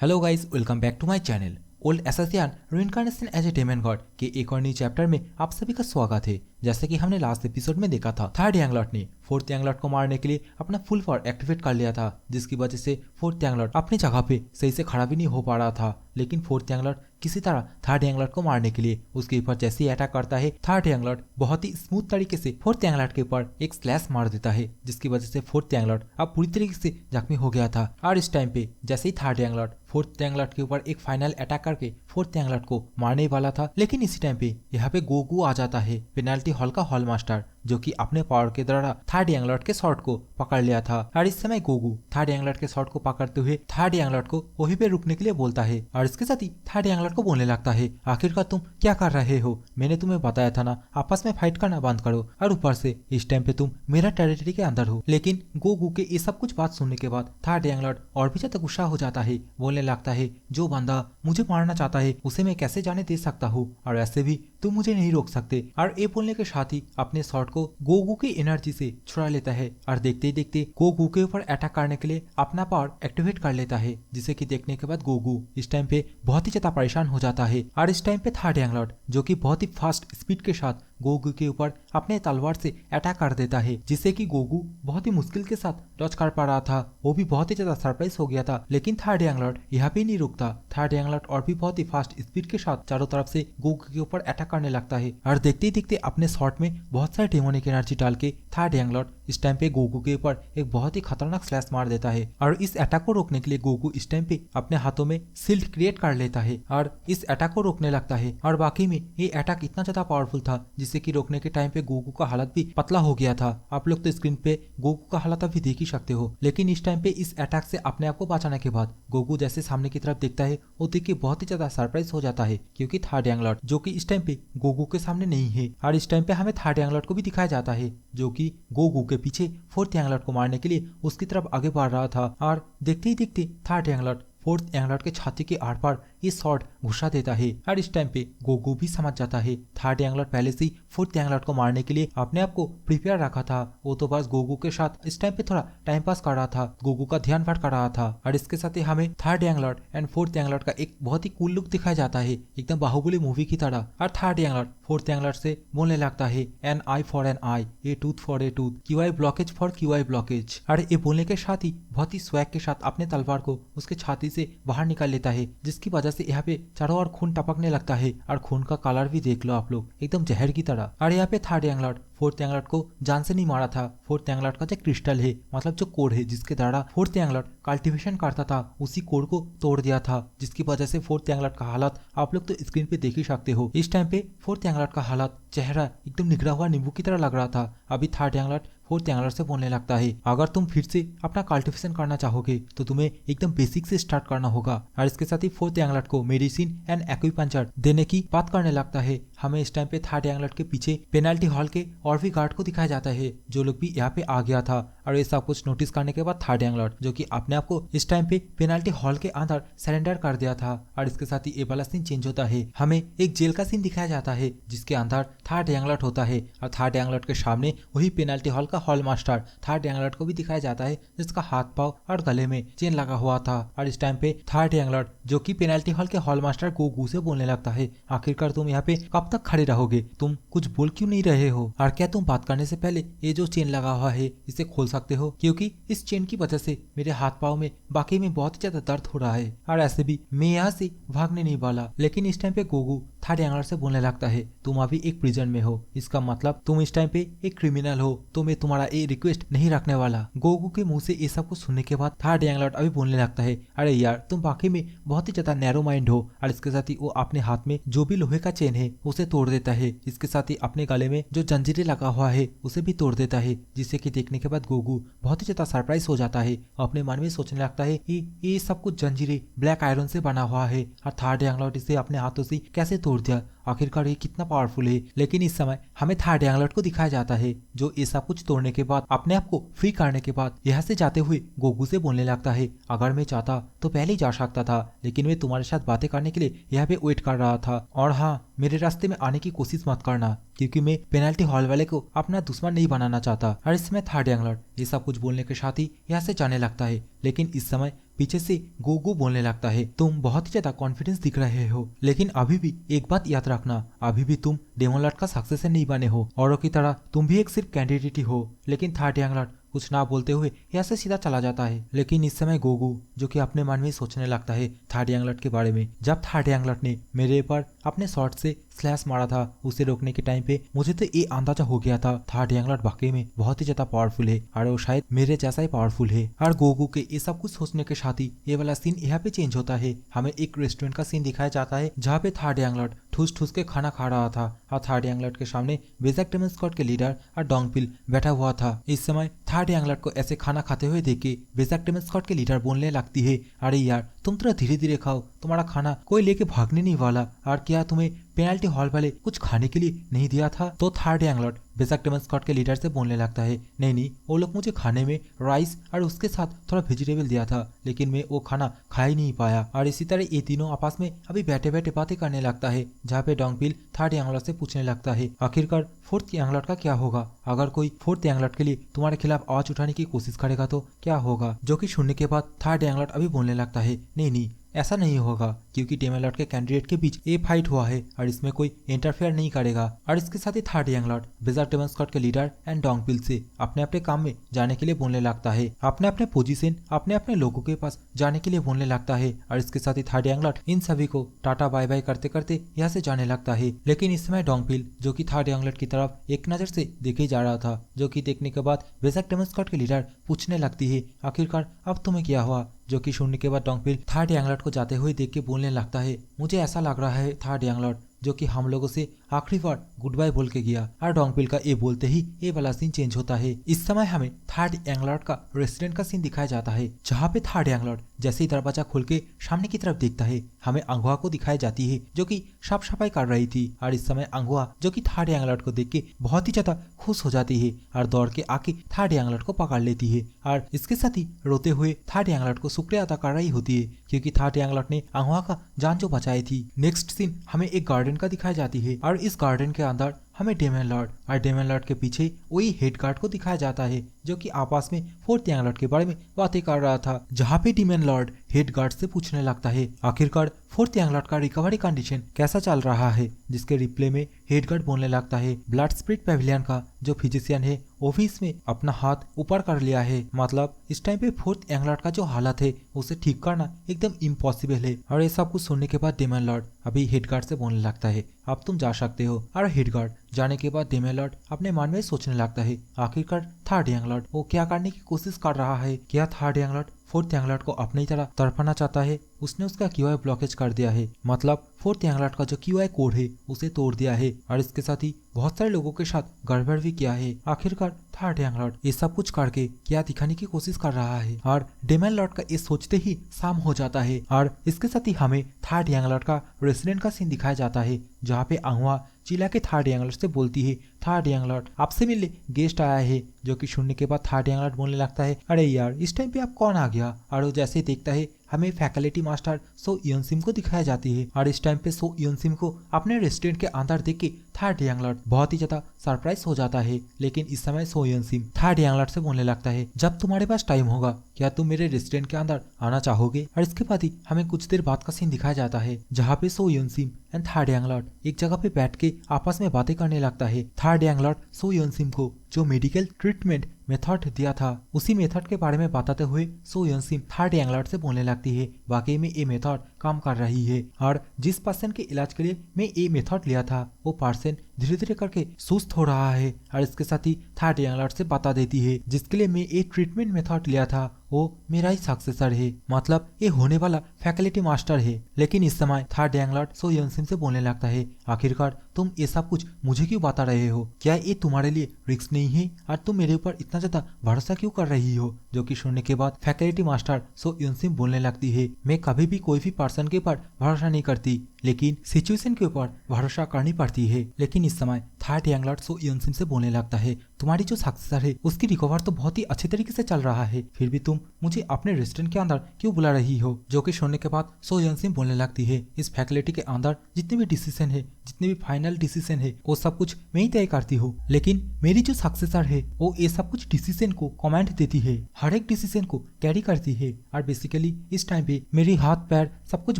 Hello guys, welcome back to my channel. Old assassin reincarnation as a demon god के एक और new chapter में आप सभी का स्वागत है। जैसे कि हमने लास्ट एपिसोड में देखा था, थर्ड यांगलॉट ने फोर्थ यांगलॉट को मारने के लिए अपना फुल पावर एक्टिवेट कर लिया था, जिसकी वजह से फोर्थ यांगलॉट अपनी जगह पे सही से खड़ा भी नहीं हो पा रहा था। लेकिन फोर्थ यांगलॉट किसी तरह थर्ड यांगलॉट को मारने के लिए उसके ऊपर जैसे ही अटैक करता है, थर्ड यांगलॉट बहुत ही स्मूथ तरीके से फोर्थ यांगलॉट के ऊपर एक स्लैश मार देता है, जिसकी वजह से फोर्थ यांगलॉट अब पूरी तरीके से जख्मी हो गया था। और इस टाइम पे जैसे ही थर्ड यांगलॉट फोर्थ यांगलॉट के ऊपर एक फाइनल अटैक करके फोर्थ यांगलॉट को मारने वाला था, लेकिन इसी टाइम पे यहाँ पे गोकू आ जाता है, पेनाल्टी हॉल का हॉल मास्टर, जो कि अपने पावर के द्वारा थर्ड यांगलॉट के शॉट को पकड़ लिया था। और इस समय गोकू थर्ड यांगलॉट के शॉट को पकड़ते हुए थर्ड यांगलॉट को वहीं पे रुकने के लिए बोलता है, और इसके साथ ही थर्ड यांगलॉट को बोलने लगता है, आखिरकार तुम क्या कर रहे हो? मैंने तुम्हें बताया था ना, आपस में फाइट करना बंद करो, और ऊपर से इस टाइम पे तुम मेरा टेरिटरी के अंदर हो। लेकिन गोकू के ये सब कुछ बात सुनने के बाद थर्ड यांगलॉट और भी ज्यादा गुस्सा हो जाता है, बोलने लगता है, जो बंदा मुझे मारना चाहता है उसे मैं कैसे जाने दे सकता हूँ, और ऐसे भी तुम मुझे नहीं रोक सकते। और ये बोलने के साथ ही अपने शॉट को गोकू की एनर्जी से छुड़ा लेता है, और देखते ही देखते गोकू के ऊपर अटैक करने के लिए अपना पावर एक्टिवेट कर लेता है, जिसे कि देखने के बाद गोकू इस टाइम पे बहुत ही ज्यादा परेशान हो जाता है। और इस टाइम पे थर्ड यांगलॉट, जो कि बहुत ही फास्ट स्पीड के साथ गोकू के ऊपर अपने तलवार से अटैक कर देता है, जिससे कि गोकू बहुत ही मुश्किल के साथ डॉज कर पा रहा था। वो भी बहुत ही ज्यादा सरप्राइज हो गया था। लेकिन थर्ड यांगलॉट यहाँ पे नहीं रुकता। थर्ड यांगलॉट और भी बहुत ही फास्ट स्पीड के साथ चारों तरफ से गोकू के ऊपर अटैक करने लगता है, और देखते ही देखते अपने शॉट में बहुत सारे डेमोनिक एनर्जी डाल के थर्ड यांगलॉट इस टाइम पे गोकू के ऊपर एक बहुत ही खतरनाक स्लैश मार देता है। और इस अटैक को रोकने के लिए गोकू इस टाइम पे अपने हाथों में शील्ड क्रिएट कर लेता है और इस अटैक को रोकने लगता है। और बाकी में ये अटैक इतना ज्यादा पावरफुल था, जिससे कि रोकने के टाइम पे गोकू का हालत भी पतला हो गया था। आप लोग तो स्क्रीन पे गोकू का हालत अभी देख ही सकते हो। लेकिन इस टाइम पे इस अटैक से अपने आप को बचाने के बाद गोकू जैसे सामने की तरफ देखता है, वो देख के बहुत ही ज्यादा सरप्राइज हो जाता है, क्योंकि थर्ड यांगलॉट, जो कि इस टाइम पे गोकू के सामने नहीं है। और इस टाइम पे हमें थर्ड यांगलॉट को भी दिखाया जाता है, जो कि गोकू के पीछे फोर्थ यांगलॉट को मारने के लिए उसकी तरफ आगे बढ़ रहा था। और देखते ही देखते थर्ड यांगलॉट फोर्थ यांगलॉट के छाती के आर पार ये शॉट घुसा देता है। और इस टाइम पे गोकू भी समझ जाता है, थर्ड यांगलॉट पहले से ही फोर्थ यांगलॉट को मारने के लिए अपने आप को प्रिपेयर रखा था। वो तो बस गोकू के साथ इस टाइम पे थोड़ा टाइम पास कर रहा था, गोकू का ध्यान भटका रहा था। और इसके साथ ही हमें थर्ड यांगलॉट एंड फोर्थ यांगलॉट का एक बहुत ही कूल लुक दिखाया जाता है, एकदम बाहुबली मूवी की तरह। और थर्ड यांगलॉट फोर्थ यांगलॉट से बोलने लगता है, an eye for an eye, a tooth for a tooth, QI blockage for QI blockage. और ये बोलने के साथ ही बहुत ही स्वैग के साथ अपने तलवार को उसके छाती से बाहर निकाल लेता है, जिसकी वजह से यहाँ पे चारों ओर खून टपकने लगता है। और खून का कलर भी देख लो आप लोग, एकदम जहर की तरह। और यहाँ पे थर्ड यांगलॉट फोर्थ यांगलॉट को जान से नहीं मारा था। फोर्थ यांगलॉट का जो क्रिस्टल है, मतलब जो कोड है जिसके द्वारा फोर्थ यांगलॉट कल्टीवेशन करता था, उसी कोड को तोड़ दिया था, जिसकी वजह से फोर्थ यांगलॉट का हालत आप लोग तो स्क्रीन पे देख ही सकते हो। इस टाइम पे फोर्थ यांगलॉट का हालत, चेहरा एकदम निगरा हुआ नींबू की तरह लग रहा था। अभी थर्ड यांगलॉट फोर्थ यांगलॉट से बोलने लगता है, अगर तुम फिर से अपना कल्टीवेशन करना चाहोगे तो तुम्हें एकदम बेसिक से स्टार्ट करना होगा। और इसके साथ ही फोर्थ यांगलॉट को मेडिसिन एंड एक्यूपंक्चर देने की बात करने लगता है। हमें इस टाइम पे थर्ड यांगलॉट के पीछे पेनाल्टी हॉल के और भी गार्ड को दिखाया जाता है, जो लोग भी यहाँ पे आ गया था। और ये सब कुछ नोटिस करने के बाद थर्ड यांगलॉट, जो कि अपने आप को इस टाइम पे पेनाल्टी हॉल के अंदर सरेंडर कर दिया था। और इसके साथ ही ये वाला सीन चेंज होता है, हमें एक जेल का सीन दिखाया जाता है, जिसके अंदर थर्ड यांगलॉट होता है। और थर्ड यांगलॉट के सामने वही पेनाल्टी हॉल का हॉल मास्टर थर्ड यांगलॉट को भी दिखाया जाता है, जिसका हाथ पाव और गले में चेन लगा हुआ था। और इस टाइम पे थर्ड यांगलॉट, जो कि पेनाल्टी हॉल के हॉल मास्टर गोकू से बोलने लगता है, आखिरकार तुम यहाँ पे कब तक खड़े रहोगे? तुम कुछ बोल क्यों नहीं रहे हो? और क्या तुम बात करने से पहले ये जो चेन लगा हुआ है इसे खोल सकते हो? क्योंकि इस चेन की वजह से मेरे हाथ पाव में बाकी में बहुत ही ज्यादा दर्द हो रहा है, और ऐसे भी मैं यहाँ से भागने नहीं वाला। लेकिन इस टाइम पे गोकू थर्ड यांगलॉट से बोलने लगता है, तुम अभी एक प्रिजन में हो, इसका मतलब तुम इस टाइम पे एक क्रिमिनल हो, तो मैं तुम्हारा ये रिक्वेस्ट नहीं रखने वाला। गोकू के मुंह से ये सब कुछ सुनने के बाद थर्ड यांगलॉट अभी बोलने लगता है, अरे यार तुम बाकी में बहुत ही ज्यादा नैरो माइंड हो। और इसके साथ ही वो अपने हाथ में जो भी लोहे का चेन है उसे तोड़ देता है। इसके साथ ही अपने गले में जो जंजीरें लगा हुआ है उसे भी तोड़ देता है, जिसे कि देखने के बाद गोकू बहुत ही ज्यादा सरप्राइज हो जाता है। अपने मन में सोचने लगता है कि ये सब कुछ जंजीरें ब्लैक आयरन से बना हुआ है, और थर्ड यांगलॉट इसे अपने हाथों से कैसे तोड़ दिया? आखिरकार ये कितना पावरफुल है। लेकिन इस समय हमें थर्ड यांगलॉट को दिखाया जाता है, जो ये सब कुछ तोड़ने के बाद अपने आप को फ्री करने के बाद यहाँ से जाते हुए गोकू से बोलने लगता है, अगर मैं चाहता तो पहले ही जा सकता था, लेकिन मैं तुम्हारे साथ बातें करने के लिए यहाँ पे वेट कर रहा था। और हाँ, मेरे रास्ते में आने की कोशिश मत करना, क्योंकि मैं पेनाल्टी हॉल वाले को अपना दुश्मन नहीं बनाना चाहता। और इस समय थर्ड यांगलॉट ये सब कुछ बोलने के साथ ही यहाँ से जाने लगता है। लेकिन इस समय पीछे से गोगो बोलने लगता है, तुम बहुत ही ज्यादा कॉन्फिडेंस दिख रहे हो, लेकिन अभी भी एक बात याद रखना, अभी भी तुम डेमन लॉर्ड का सक्सेसर नहीं बने हो। औरों की तरह तुम भी एक सिर्फ कैंडिडेट ही हो। लेकिन थर्ड यंग लॉर्ड कुछ ना बोलते हुए यहाँ से सीधा चला जाता है। लेकिन इस समय गोगू जो कि अपने मन में सोचने लगता है थर्ड यंग लॉर्ड के बारे में। जब थर्ड यंग लॉर्ड ने मेरे पर अपने शॉट से स्लैश मारा था, उसे रोकने के टाइम पे मुझे तो ये अंदाजा हो गया था थर्ड यंग लॉर्ड वाकई में बहुत ही ज्यादा पावरफुल है और वो शायद मेरे जैसा ही पावरफुल है। और गोगू के ये सब कुछ सोचने के साथ ही ये वाला सीन यहाँ पे चेंज होता है। हमें एक रेस्टोरेंट का सीन दिखाया जाता है जहाँ पे थर्ड यंग लॉर्ड ठूस ठूस के खाना खा रहा था और थर्ड यंग लॉर्ड के सामने बेजक डेमन स्क्वाड के लीडर और डोंगपिल बैठा हुआ था। इस समय थर्ड यंग लॉर्ड को ऐसे खाना खाते हुए देख के बेजक डेमन स्क्वाड के लीडर बोलने लगती है, अरे यार तुम थोड़ा धीरे धीरे खाओ, तुम्हारा खाना कोई लेके भागने नहीं वाला, और क्या तुम्हें पेनल्टी हॉल वाले कुछ खाने के लिए नहीं दिया था? तो थर्ड यंग लॉर्ड बेजक डेमन स्क्वाड के लीडर से बोलने लगता है, नहीं वो लोग मुझे खाने में राइस और उसके साथ थोड़ा वेजिटेबल दिया था, लेकिन मैं वो खाना खा ही नहीं पाया। और इसी तरह ये तीनों आपस में अभी बैठे बैठे बातें करने लगता है, जहाँ पे डोंगपिल थर्ड यंग लॉर्ड से पूछने लगता है, आखिरकार फोर्थ यंग लॉर्ड का क्या होगा? अगर कोई फोर्थ यंग लॉर्ड के लिए तुम्हारे खिलाफ आवाज उठाने की कोशिश करेगा तो क्या होगा? जो कि सुनने के बाद थर्ड यंग लॉर्ड अभी बोलने लगता है, नहीं ऐसा नहीं होगा, क्योंकि डेमन लॉर्ड के कैंडिडेट के बीच ये फाइट हुआ है और इसमें कोई इंटरफेयर नहीं करेगा। और इसके साथ ही थर्ड यंग लॉर्ड बेजक डेमन स्क्वाड के लीडर एंड डोंगपिल से अपने अपने काम में जाने के लिए बोलने लगता है, अपने अपने पोजीशन अपने अपने लोगों के पास जाने के लिए बोलने लगता है। और इसके साथ ही थर्ड यंग लॉर्ड इन सभी को टाटा बाय बाय करते करते यहाँ से जाने लगता है। लेकिन इस समय डोंगपिल जो कि थर्ड यंग लॉर्ड की तरफ एक नजर से देखे जा रहा था, जो कि देखने के बाद बेजक डेमन स्क्वाड के लीडर पूछने लगती है, आखिरकार अब तुम्हें क्या हुआ? जो कि सुनने के बाद डोंगपिल थर्ड यंग लॉर्ड को जाते हुए देख के बोलने लगता है, मुझे ऐसा लग रहा है थर्ड यंग लॉर्ड जो कि हम लोगों से आखिरी बार गुड बाय बोल के गया। और डोंगपिल का ये बोलते ही ये वाला सीन चेंज होता है। इस समय हमें थर्ड यंग लॉर्ड का रेस्टोरेंट का सीन दिखाया जाता है, जहाँ पे थर्ड यंग लॉर्ड जैसे ही दरवाजा खोल के सामने की तरफ देखता है, हमें अंगुआ को दिखाई जाती है जो कि साफ सफाई कर रही थी। और इस समय अंगुआ जो कि थर्ड यंग लॉर्ड को देख के बहुत ही ज्यादा खुश हो जाती है और दौड़ के आके थर्ड यंग लॉर्ड को पकड़ लेती है। और इसके साथ ही रोते हुए थर्ड यंग लॉर्ड को शुक्रिया अदा कर रही होती है, क्योंकि थर्ड यंग लॉर्ड ने अंगुआ का जान जो बचाई थी। नेक्स्ट सीन हमें एक गार्डन का दिखाई जाती है और इस गार्डन के अंदर हमें डेमन लॉर्ड और डेमन लॉर्ड के पीछे वही हेड गार्ड को दिखाया जाता है, जो कि आपस में फोर्थ यंग लॉर्ड के बारे में बातें कर रहा था। जहाँ पे डेमन लॉर्ड हेड गार्ड से पूछने लगता है, आखिरकार फोर्थ यंग लॉर्ड का रिकवरी कंडीशन कैसा चल रहा है? जिसके रिप्ले में हेड गार्ड बोलने लगता है, ब्लड स्पिरिट पेविलियन का जो फिजिशियन है ऑफिस में अपना हाथ ऊपर कर लिया है, मतलब इस टाइम पे फोर्थ यंग लॉर्ड का जो हालत है उसे ठीक करना एकदम इम्पॉसिबल है। और ये सब कुछ सुनने के बाद डेमन लॉर्ड अभी हेड गार्ड से बोलने लगता है, अब तुम जा सकते हो। और हेड गार्ड जाने के बाद डेमन लॉर्ड अपने मन में सोचने लगता है, आखिरकार थर्ड यंग लॉर्ड वो क्या करने की कोशिश कर रहा है? क्या third young Lord fourth young Lord को अपनी तरह तड़पाना चाहता है? उसने उसका क्यूआई ब्लॉकेज कर दिया है, मतलब फोर्थ यंग लॉर्ड का जो क्यूआई कोड है उसे तोड़ दिया है और इसके साथ ही बहुत सारे लोगों के साथ गड़बड़ भी किया है। आखिरकार थर्ड यंग लॉर्ड ये सब कुछ करके क्या दिखाने की कोशिश कर रहा है? और डेमन लॉर्ड का ये सोचते ही शाम हो जाता है और इसके साथ ही हमें थर्ड यंग लॉर्ड का रेस्टोरेंट का सीन दिखाया जाता है, जहाँ पे अंगुआ चिल्ला के थर्ड यंग लॉर्ड से बोलती है, थर्ड यंग लॉर्ड आपसे मिलने गेस्ट आया है। जो कि सुनने के बाद थर्ड यंग लॉर्ड बोलने लगता है, अरे यार इस टाइम पे आप कौन आ गया? और वो जैसे ही देखता है हमें फैकल्टी मास्टर सो योनसिम को दिखाया जाती है और इस टाइम पे सो योनसिम को अपने रेस्टोरेंट के अंदर देख के थर्ड यंग लॉर्ड बहुत ही ज्यादा सरप्राइज हो जाता है। लेकिन इस समय सो योनसिम थर्ड यंग लॉर्ड से बोलने लगता है, जब तुम्हारे पास टाइम होगा क्या तुम मेरे रेस्टोरेंट के अंदर आना चाहोगे? और इसके बाद ही हमें कुछ देर बाद का सीन दिखाया जाता है, जहाँ पे सो योनसिम एंड थर्ड यंग लॉर्ड एक जगह पे बैठ के आपस में बातें करने लगता है। थर्ड यंग लॉर्ड सो योनसिम को जो मेडिकल ट्रीटमेंट मेथड दिया था उसी मेथड के बारे में बताते हुए सो योनसिम थर्ड यंग लॉर्ड से बोलने लगती है, वाकई में ये मेथड काम कर रही है और जिस पर्सन के इलाज के लिए मैं ये मेथड लिया था वो पर्सन धीरे धीरे करके सुस्त हो रहा है। और इसके साथ ही थर्ड यंग लॉर्ड से बता देती है, जिसके लिए मैं ये ट्रीटमेंट मेथड लिया था वो मेरा ही सक्सेसर है, मतलब ये होने वाला फैकल्टी मास्टर है। लेकिन इस समय थर्ड यंग लॉर्ड सो योनसिम से बोलने लगता है, आखिरकार तुम ये सब कुछ मुझे क्यों बता रहे हो? क्या ये तुम्हारे लिए रिस्क नहीं है और तुम मेरे ऊपर इतना ज्यादा भरोसा क्यों कर रही हो? जो कि सुनने के बाद फैकल्टी मास्टर सो योनसिम बोलने लगती है, मैं कभी भी कोई भी पर्सन के ऊपर भरोसा नहीं करती, लेकिन सिचुएशन के ऊपर भरोसा करनी पड़ती है। लेकिन इस समय थर्ड यंग लॉर्ड सो योनसिम से बोलने लगता है, तुम्हारी जो सक्सेसर है उसकी रिकवर तो बहुत ही अच्छे तरीके से चल रहा है, फिर भी तुम मुझे अपने रेस्टोरेंट के अंदर क्यों बुला रही हो? जो कि सुनने के बाद सो यनसिम बोलने लगती है, इस फैकल्टी के अंदर जितने भी डिसीजन है, जितने भी फाइनल डिसीजन है, वो सब कुछ मैं ही तय करती हूँ, लेकिन मेरी जो सक्सेसर है वो ये सब कुछ डिसीजन को कमेंट देती है, हर एक डिसीजन को कैरी करती है, और बेसिकली इस टाइम पे मेरी हाथ पैर सब कुछ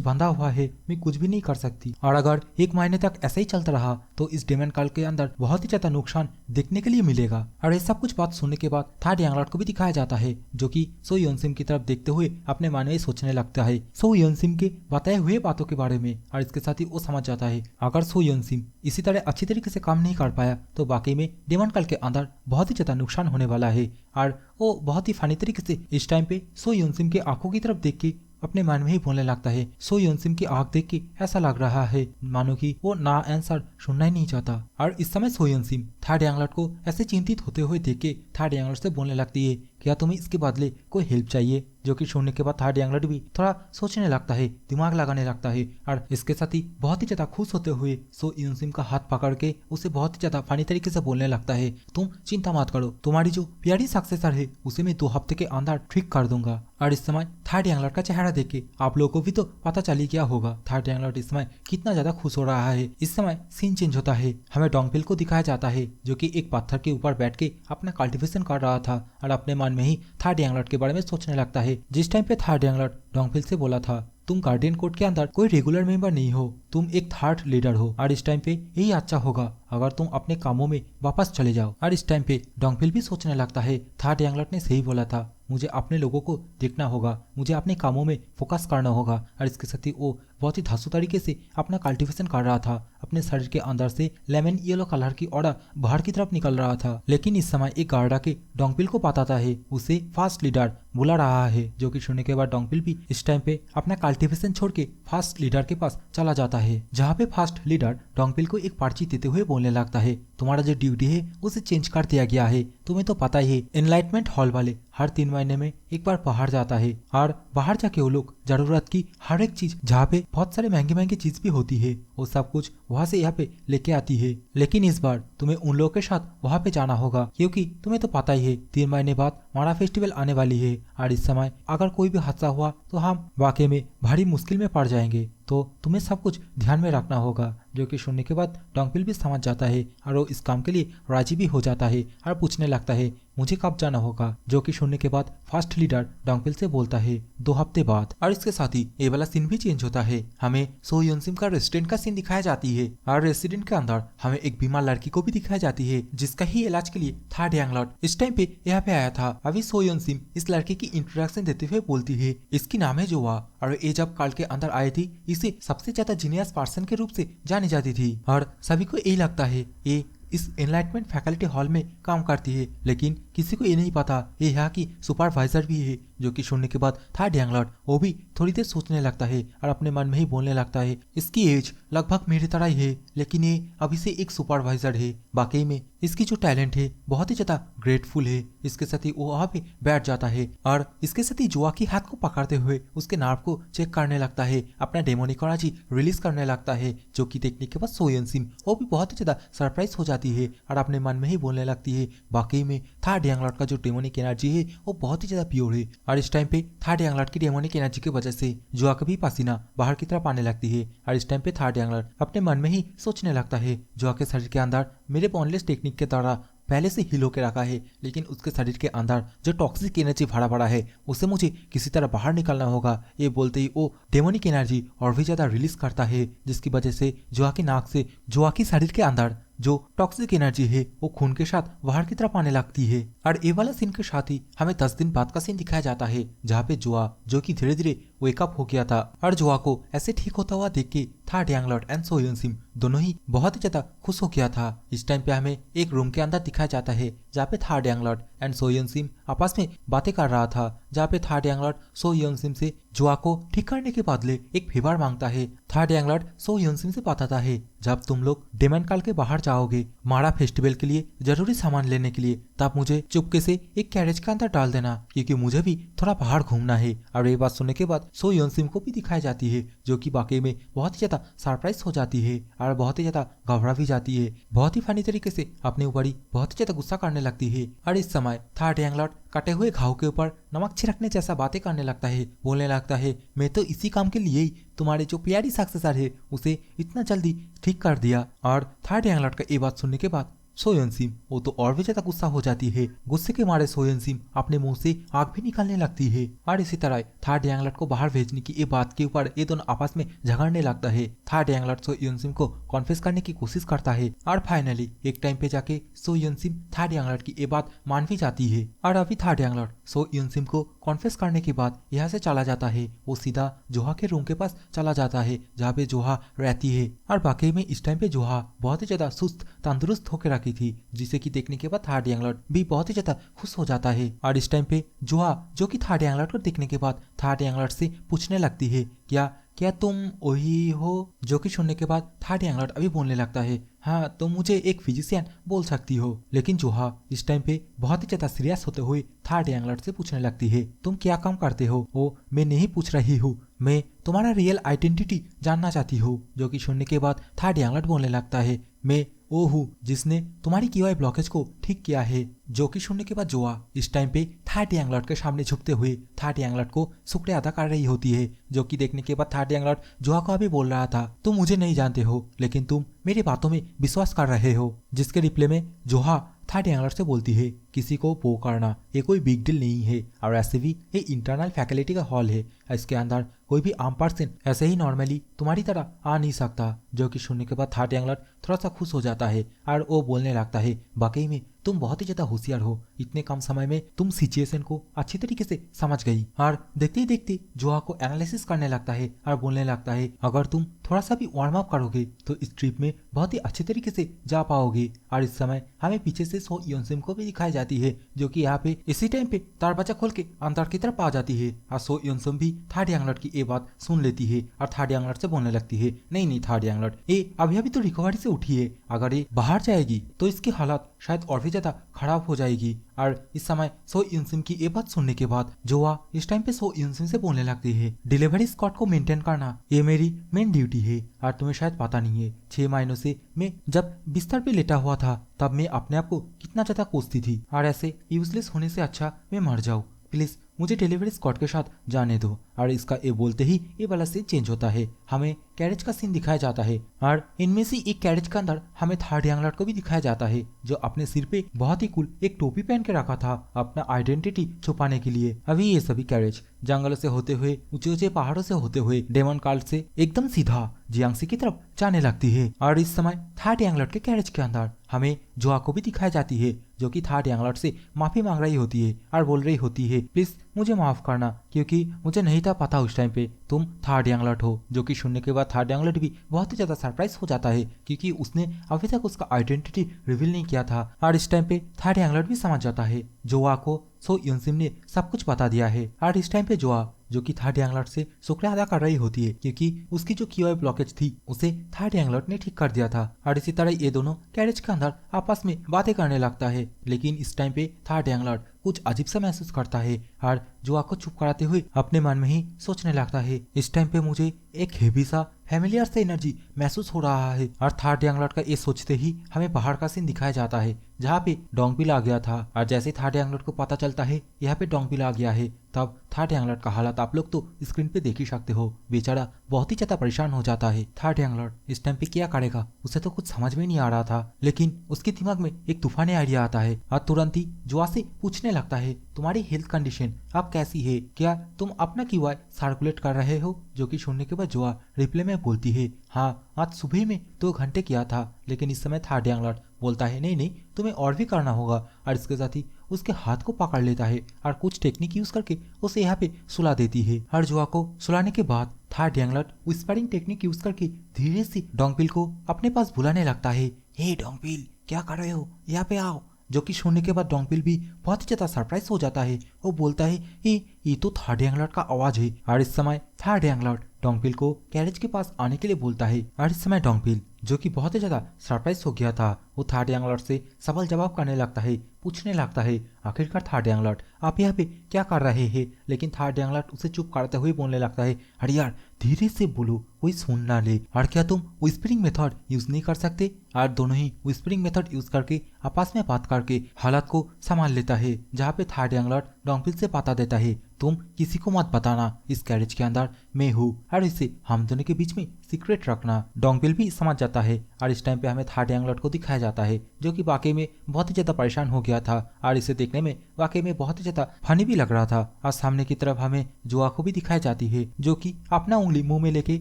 बंधा हुआ है, मैं कुछ भी नहीं कर सकती। और अगर 1 महीने तक ऐसा ही चलता रहा तो इस डेमन काल के अंदर बहुत ही ज्यादा नुकसान देखने के लिए मिलेगा। और ये सब कुछ बात सुनने के बाद थर्ड यांगलॉर्ड को भी दिखाया जाता है, जो कि सो योनसिम की तरफ देखते हुए अपने मन में सोचने लगता है सो योनसिम के बताए हुए बातों के बारे में। और इसके साथ ही वो समझ जाता है अगर सो योनसिम इसी तरह अच्छी तरीके से काम नहीं कर पाया तो वाकई में डेमन काल के अंदर बहुत ही ज्यादा नुकसान होने वाला है। और वो बहुत ही फनी तरीके से इस टाइम पे सो योनसिम के आंखों की तरफ देख के अपने मन में ही बोलने लगता है। सो योनसिम की आंख देख के ऐसा लग रहा है मानो कि वो ना आंसर सुनना ही नहीं चाहता। और इस समय सो योनसिम थर्ड यांगलॉर्ड को ऐसे चिंतित होते हुए देख के थर्ड यांगलॉर्ड से बोलने लगती है, क्या तुम्हें इसके बदले कोई हेल्प चाहिए? जो कि सुनने के बाद थर्ड यांगलॉर्ड भी थोड़ा सोचने लगता है, दिमाग लगाने लगता है, और इसके साथ ही बहुत ही ज्यादा खुश होते हुए सो योनसिम का हाथ पकड़ के उसे बहुत ही ज्यादा फनी तरीके से बोलने लगता है, तुम चिंता मत करो, तुम्हारी जो प्यारी सक्सेसर है उसे मैं 2 हफ्ते के अंदर ठीक कर दूंगा। और इस समय थर्ड यांगलॉर्ड का चेहरा देख के आप लोगों को भी तो पता चली क्या होगा थर्ड यांगलॉर्ड इस समय कितना ज्यादा खुश हो रहा है। इस समय सीन चेंज होता है, हमें डोंगपिल को दिखाया जाता है जो कि एक पत्थर के ऊपर बैठ के अपना कल्टीवेशन कर रहा था और अपने मन में ही थर्ड यांगलॉर्ड के बारे में सोचने लगता है। जिस टाइम पे थर्ड यांगलॉर्ड डोंगपिल से बोला था, तुम गार्डियन कोर्ट के अंदर कोई रेगुलर मेंबर नहीं हो, तुम एक थर्ड लीडर हो, और इस टाइम पे यही अच्छा होगा अगर तुम अपने कामों में वापस चले जाओ। और इस टाइम पे डोंगपिल भी सोचने लगता है थर्ड यांगलॉर्ड ने सही बोला था, मुझे अपने लोगों को देखना होगा, मुझे अपने कामों में फोकस करना होगा। और इसके साथ ही वो बहुत ही धांसू तरीके से अपना कल्टीवेशन कर रहा था, अपने शरीर के अंदर से लेमन येलो कलर की ऑर्डर बाहर की तरफ निकल रहा था। लेकिन इस समय एक गार्ड आके डोंगपिल को बताता है उसे फास्ट लीडर बुला रहा है, जो कि सुनने के बाद डोंगपिल भी इस टाइम पे अपना कल्टीवेशन छोड़ के फास्ट लीडर के पास चला जाता है, जहाँ पे फास्ट लीडर डोंगपिल को एक पर्ची देते हुए बोलने लगता है, तुम्हारा जो ड्यूटी है उसे चेंज कर दिया गया है, तुम्हें तो पता ही है एनलाइटमेंट हॉल वाले हर 3 महीने में एक बार बाहर जाता है, और बाहर जाके वो लोग जरूरत की हर एक चीज, जहाँ पे बहुत सारे महंगी महंगी चीज भी होती है, वो सब कुछ वहाँ से यहाँ पे लेके आती है। लेकिन इस बार तुम्हें उन लोगों के साथ वहाँ पे जाना होगा, क्योंकि तुम्हें तो पता ही है 3 महीने बाद मारा फेस्टिवल आने वाली है, और इस समय अगर कोई भी हादसा हुआ तो हम वाकई में भारी मुश्किल में पड़ जाएंगे, तो तुम्हें सब कुछ ध्यान में रखना होगा। जो कि सुनने के बाद डोंगपिल भी समझ जाता है और वो इस काम के लिए राजी भी हो जाता है और पूछने लगता है मुझे कब जाना होगा। जो कि सुनने के बाद फास्ट लीडर डोंगपिल से बोलता है 2 हफ्ते बाद। और इसके साथ ही ये वाला सीन भी चेंज होता है, हमें सो योनसिम का रेस्टोरेंट का सीन दिखाया जाती है, और रेस्टोरेंट के अंदर हमें एक बीमार लड़की को भी दिखाई जाती है जिसका ही इलाज के लिए थर्ड यांगलॉर्ड इस टाइम पे यहाँ पे आया था। अभी सो योनसिम इस लड़के की इंट्रोडक्शन देते हुए बोलती है, इसकी नाम है जोआ, और ये जब काल के अंदर आई थी इसे सबसे ज्यादा जीनियस पर्सन के रूप से जानी जाती थी, और सभी को यही लगता है ये इस एनलाइटमेंट फैकल्टी हॉल में काम करती है, लेकिन किसी को ये नहीं पता ये यहाँ की सुपरवाइजर भी है। जो कि सुनने के बाद थर्ड यांगलॉर्ड वो भी थोड़ी देर सोचने लगता है और अपने मन में ही बोलने लगता है, इसकी एज लगभग मेरी तरह ही है, लेकिन ये अभी से एक सुपरवाइजर है, वाकई में इसकी जो टैलेंट है बहुत ही ज्यादा ग्रेटफुल है। इसके साथ ही वो वहाँ पे बैठ जाता है और इसके साथ ही जोआ के हाथ को पकड़ते हुए उसके नार्व को चेक करने लगता है, अपना डेमोनिक एनर्जी रिलीज करने लगता है। जो कि देखने के बाद सो योनसिम वो भी बहुत ही ज्यादा सरप्राइज हो जाती है और अपने मन में ही बोलने लगती है, वाकई में थर्ड यांगलॉर्ड का जो डेमोनिक एनर्जी है वो बहुत ही ज्यादा प्योर है। और इस टाइम पे थर्ड यांगलॉर्ड की डेमोनिक एनर्जी की वजह से जोआ का भी पसीना बाहर की तरफ आने लगती है। और इस टाइम पे थर्ड यांगलॉर्ड अपने मन में ही सोचने लगता है, जोआ के शरीर के अंदर मेरे बोनलेस टेक्निक के द्वारा पहले से हील होकर रखा है, लेकिन उसके शरीर के अंदर जो टॉक्सिक एनर्जी भरा पड़ा है उसे मुझे किसी तरह बाहर निकालना होगा। ये बोलते ही वो डेमोनिक एनर्जी और भी ज्यादा रिलीज करता है, जिसकी वजह से जोआ की नाक से जोआ की शरीर के अंदर जो टॉक्सिक एनर्जी है वो खून के साथ बाहर की तरफ आने लगती है। और ये वाला सीन के साथ ही हमें 10 दिन बाद का सीन दिखाया जाता है, जहाँ पे जोआ जो कि धीरे धीरे वेकअप हो गया था, और जोआ को ऐसे ठीक होता हुआ देख के थर्ड यांगलॉर्ड एंड सो योनसिम दोनों ही बहुत ही ज्यादा खुश हो गया था। इस टाइम पे हमें एक रूम के अंदर दिखाया जाता है जहाँ पे थर्ड यांगलॉर्ड एंड सो योनसिम आपस में बातें कर रहा था, जहाँ पे थर्ड यांगलॉर्ड सो योनसिम से जोआ को ठीक करने के बदले एक फेवर मांगता है। थर्ड यांगलॉर्ड सो योनसिम से बताता है, जब तुम लोग डेमन काल के बाहर जाओगे मारा फेस्टिवल के लिए जरूरी सामान लेने के लिए, तब मुझे चुपके से एक कैरेज के अंदर डाल देना, क्योंकि मुझे भी थोड़ा बाहर घूमना है। और ये बात सुनने के बाद सो यून सिम को भी दिखाई जाती है, जो कि वाकई में बहुत ही ज्यादा सरप्राइज हो जाती है और बहुत ही ज्यादा घबरा भी जाती है। बहुत ही फनी तरीके से अपने ऊपर ही बहुत ही ज्यादा गुस्सा करने लगती है। और इस समय थर्ड यंग कटे हुए घाव के ऊपर नमक छिड़कने जैसा बातें करने लगता है, बोलने लगता है मैं तो इसी काम के लिए ही तुम्हारे जो प्यारी सक्सेसर है उसे इतना जल्दी ठीक कर दिया। और थर्ड यंग का ये बात सुनने के बाद सोयन सिम वो तो और भी ज्यादा गुस्सा हो जाती है। गुस्से के मारे सोयन सिम अपने मुंह से आग भी निकालने लगती है। और इसी तरह थर्ड यंगलट को बाहर भेजने की ये बात के ऊपर ये दोनों आपस में झगड़ने लगता है। थर्ड यंगलट सोयन सिम को कॉन्फेस करने की कोशिश करता है और फाइनली एक टाइम पे जाके सोयन सिम थर्ड यंगलट की ये बात मान भी जाती है। और अभी थर्ड यंगलट सोयन सिम को कॉन्फेस करने के बाद यहाँ से चला जाता है। वो सीधा जोहा के रूम के पास चला जाता है जहाँ पे जोहा रहती है। और वाकई में इस टाइम पे जोहा बहुत ही ज्यादा सुस्त तंदुरुस्त होकर की थी, जिसे कि देखने के बाद थर्ड यंगलट भी बहुत ही ज्यादा खुश हो जाता है। और इस टाइम पे जोहा जो कि थर्ड यंगलट को देखने के बाद थर्ड यंगलट से पूछने लगती है क्या क्या तुम वही हो, जो कि सुनने के बाद थर्ड यंगलट अभी बोलने लगता है हाँ तुम मुझे एक फिजिशियन बोल सकती हो। लेकिन जोहा इस टाइम पे बहुत ही ज्यादा सीरियस होते हुए थर्ड यंगलट से पूछने लगती है तुम क्या काम करते हो। वो मैं नहीं पूछ रही हूँ, मैं तुम्हारा रियल आइडेंटिटी जानना चाहती हूँ। जो कि सुनने के बाद थर्ड यंगलट बोलने लगता है मैं वो हूँ जिसने तुम्हारी QI ब्लॉकेज को ठीक किया है। जो कि सुनने के बाद जोआ इस टाइम पे थर्ड यंगलट के सामने झुकते हुए थर्ड यंगलट को शुक्रिया अदा कर रही होती है। जो कि देखने के बाद थर्ड यंगलट जोआ को अभी बोल रहा था तुम मुझे नहीं जानते हो लेकिन तुम मेरी बातों में विश्वास कर रहे हो। जिसके रिप्लाई में जोहा थर्ड यंगलट से बोलती है किसी को वो करना ये कोई बिग डील नहीं है, और ऐसे भी ये इंटरनल फैकल्टी का हॉल है, इसके अंदर कोई भी आम पर्सन ऐसे ही नॉर्मली तुम्हारी तरह आ नहीं सकता। जो कि सुनने के बाद थर्ड यंगलट थोड़ा सा खुश हो जाता है और वो बोलने लगता है वाकई में तुम बहुत ही ज्यादा होशियार हो, इतने कम समय में तुम सिचुएशन को अच्छी तरीके से समझ गई। और देखते ही देखते जोहा को एनालिसिस करने लगता है और बोलने लगता है अगर तुम थोड़ा सा भी वार्म अप करोगे तो इस ट्रिप में बहुत ही अच्छे तरीके से जा पाओगे। और इस समय हमें पीछे से सो यून सिम को भी दिखाई जाती है, जो कि यहाँ पे इसी टाइम पे दरवाजा खोल के अंदर की तरफ आ जाती है। और सो यून सिम भी थर्ड यंगलट की ये बात सुन लेती है और थर्ड यंगलट से बोलने लगती है नहीं नहीं थर्ड यंगलट ये अभी अभी तो रिकवरी से उठी है, अगर ये बाहर जाएगी तो इसकी हालत शायद और भी ज्यादा खराब हो जाएगी। और इस समय सो यून सिम की ये बात सुनने के बाद जोआ इस टाइम पे सो यून सिम से बोलने लगती है डिलीवरी स्क्वाड को मेंटेन करना ये मेरी मेन ड्यूटी है। और तुम्हें शायद पता नहीं है 6 महीनों से मैं जब बिस्तर पे लेटा हुआ था तब मैं अपने आप को कितना ज्यादा कोसती थी, और ऐसे यूजलेस होने से अच्छा मैं मर जाऊं, प्लीज मुझे डिलीवरी स्क्वाड के साथ जाने दो। और इसका ये बोलते ही ये वाला सीन चेंज होता है, हमें कैरेज का सीन दिखाया जाता है। और इनमें से एक कैरेज के अंदर हमें थर्ड यंगलट को भी दिखाया जाता है, जो अपने सिर पे बहुत ही कूल एक टोपी पहन के रखा था अपना आइडेंटिटी छुपाने के लिए। अभी ये सभी कैरेज जंगलों से होते हुए ऊंचे ऊंचे पहाड़ों से होते हुए डेमन कार्ल से एकदम सीधा जियांगसी की तरफ जाने लगती है। और इस समय थर्ड यंगलट के कैरेज के अंदर हमें जोआ को भी दिखाई जाती है, जो कि थर्ड यंगलट से माफी मांग रही होती है और बोल रही होती है प्लीज मुझे माफ करना, क्योंकि मुझे नहीं था पता उस टाइम पे तुम थर्ड यंगलट हो। जो कि सुनने के बाद थर्ड यंगलट भी बहुत ही ज्यादा सरप्राइज हो जाता है, क्योंकि उसने अभी तक उसका आइडेंटिटी रिवील नहीं किया था। और इस टाइम पे थर्ड यंगलट भी समझ जाता है जोआ को सो यून सिम ने सब कुछ बता दिया है। और इस टाइम पे जोआ जो कि थर्ड यंगलट से शुक्रिया अदा कर रही होती है, क्योंकि उसकी जो QI ब्लॉकेज थी उसे थर्ड यंगलट ने ठीक कर दिया था। और इसी तरह ये दोनों कैरेज के अंदर आपस में बातें करने लगता है। लेकिन इस टाइम पे थर्ड यंगलट कुछ अजीब सा महसूस करता है और जोआ को चुप कराते हुए अपने मन में ही सोचने लगता है इस टाइम पे मुझे एक हेवी सा फैमिलियर से एनर्जी महसूस हो रहा है। और थर्ड यंगलट का ये सोचते ही हमें बाहर का सीन दिखाया जाता है, जहाँ पे डोंगबिल आ गया था। और जैसे थर्ड यंगलट को पता चलता है यहाँ पे डोंगबिल आ गया है, तब थर्ड यंगलट का हालत आप लोग तो स्क्रीन पे देख ही सकते हो। बेचारा बहुत ही ज्यादा परेशान हो जाता है। थर्ड यंगलट इस टाइम पे क्या करेगा उसे तो कुछ समझ में नहीं आ रहा था, लेकिन उसके दिमाग में एक तूफानी आइडिया आता है और तुरंत ही जोआ से पूछने लगता है तुम्हारी हेल्थ कंडीशन अब कैसी है, क्या तुम अपना QI सर्कुलेट कर रहे हो। जो कि सुनने के बाद जोआ रिप्लाई में बोलती है हाँ आज सुबह में 2 घंटे किया था। लेकिन इस समय थर्ड यंगलट बोलता है नहीं नहीं तुम्हें और भी करना होगा, और इसके साथ ही उसके हाथ को पकड़ लेता है और कुछ टेक्निक यूज करके उसे यहाँ पे सुला देती है। और जोआ को सुलाने के बाद थर्ड यंगलट विस्परिंग टेक्निक यूज करके धीरे से डोंगबिल को अपने पास बुलाने लगता है हे डोंगबिल क्या कर रहे हो, यहाँ पे आओ। जो कि सुनने के बाद डोंगबिल भी बहुत ही ज्यादा सरप्राइज हो जाता है। वो बोलता है ये तो थर्ड यंगलट का आवाज है। और इस समय थर्ड यंगलट डोंगपिल को कैरेज के पास आने के लिए बोलता है। और इस समय डोंगपिल जो कि बहुत ही ज्यादा सरप्राइज हो गया था, वो थर्ड यंग लॉर्ड से सवाल जवाब करने लगता है, पूछने लगता है आखिरकार थर्ड यंग लॉर्ड आप यहाँ पे क्या कर रहे हैं। लेकिन थर्ड यंग लॉर्ड उसे चुप करते हुए बोलने लगता है, अरे यार धीरे से बोलो कोई सुन ना ले। और क्या तुम विस्परिंग मेथड यूज नहीं कर सकते? और दोनों ही विस्परिंग मेथड यूज करके आपस में बात करके हालात को संभाल लेता है। जहाँ पे थर्ड यंग लॉर्ड डोंगपिल से बता देता है, तुम किसी को मत बताना, इस कैरेज के अंदर मैं हूँ और इसे हम दोनों के बीच में सीक्रेट रखना। डोंगपिल भी समझ जाता है। और इस टाइम पे हमें थर्ड यंग लॉर्ड को दिखाया जाता है जो कि वाकई में बहुत ही ज्यादा परेशान हो गया था और इसे देखने में वाकई में बहुत ही ज्यादा फनी भी लग रहा था। और सामने की तरफ हमें जुआ को भी दिखाई जाती है जो कि अपना उंगली मुंह में लेके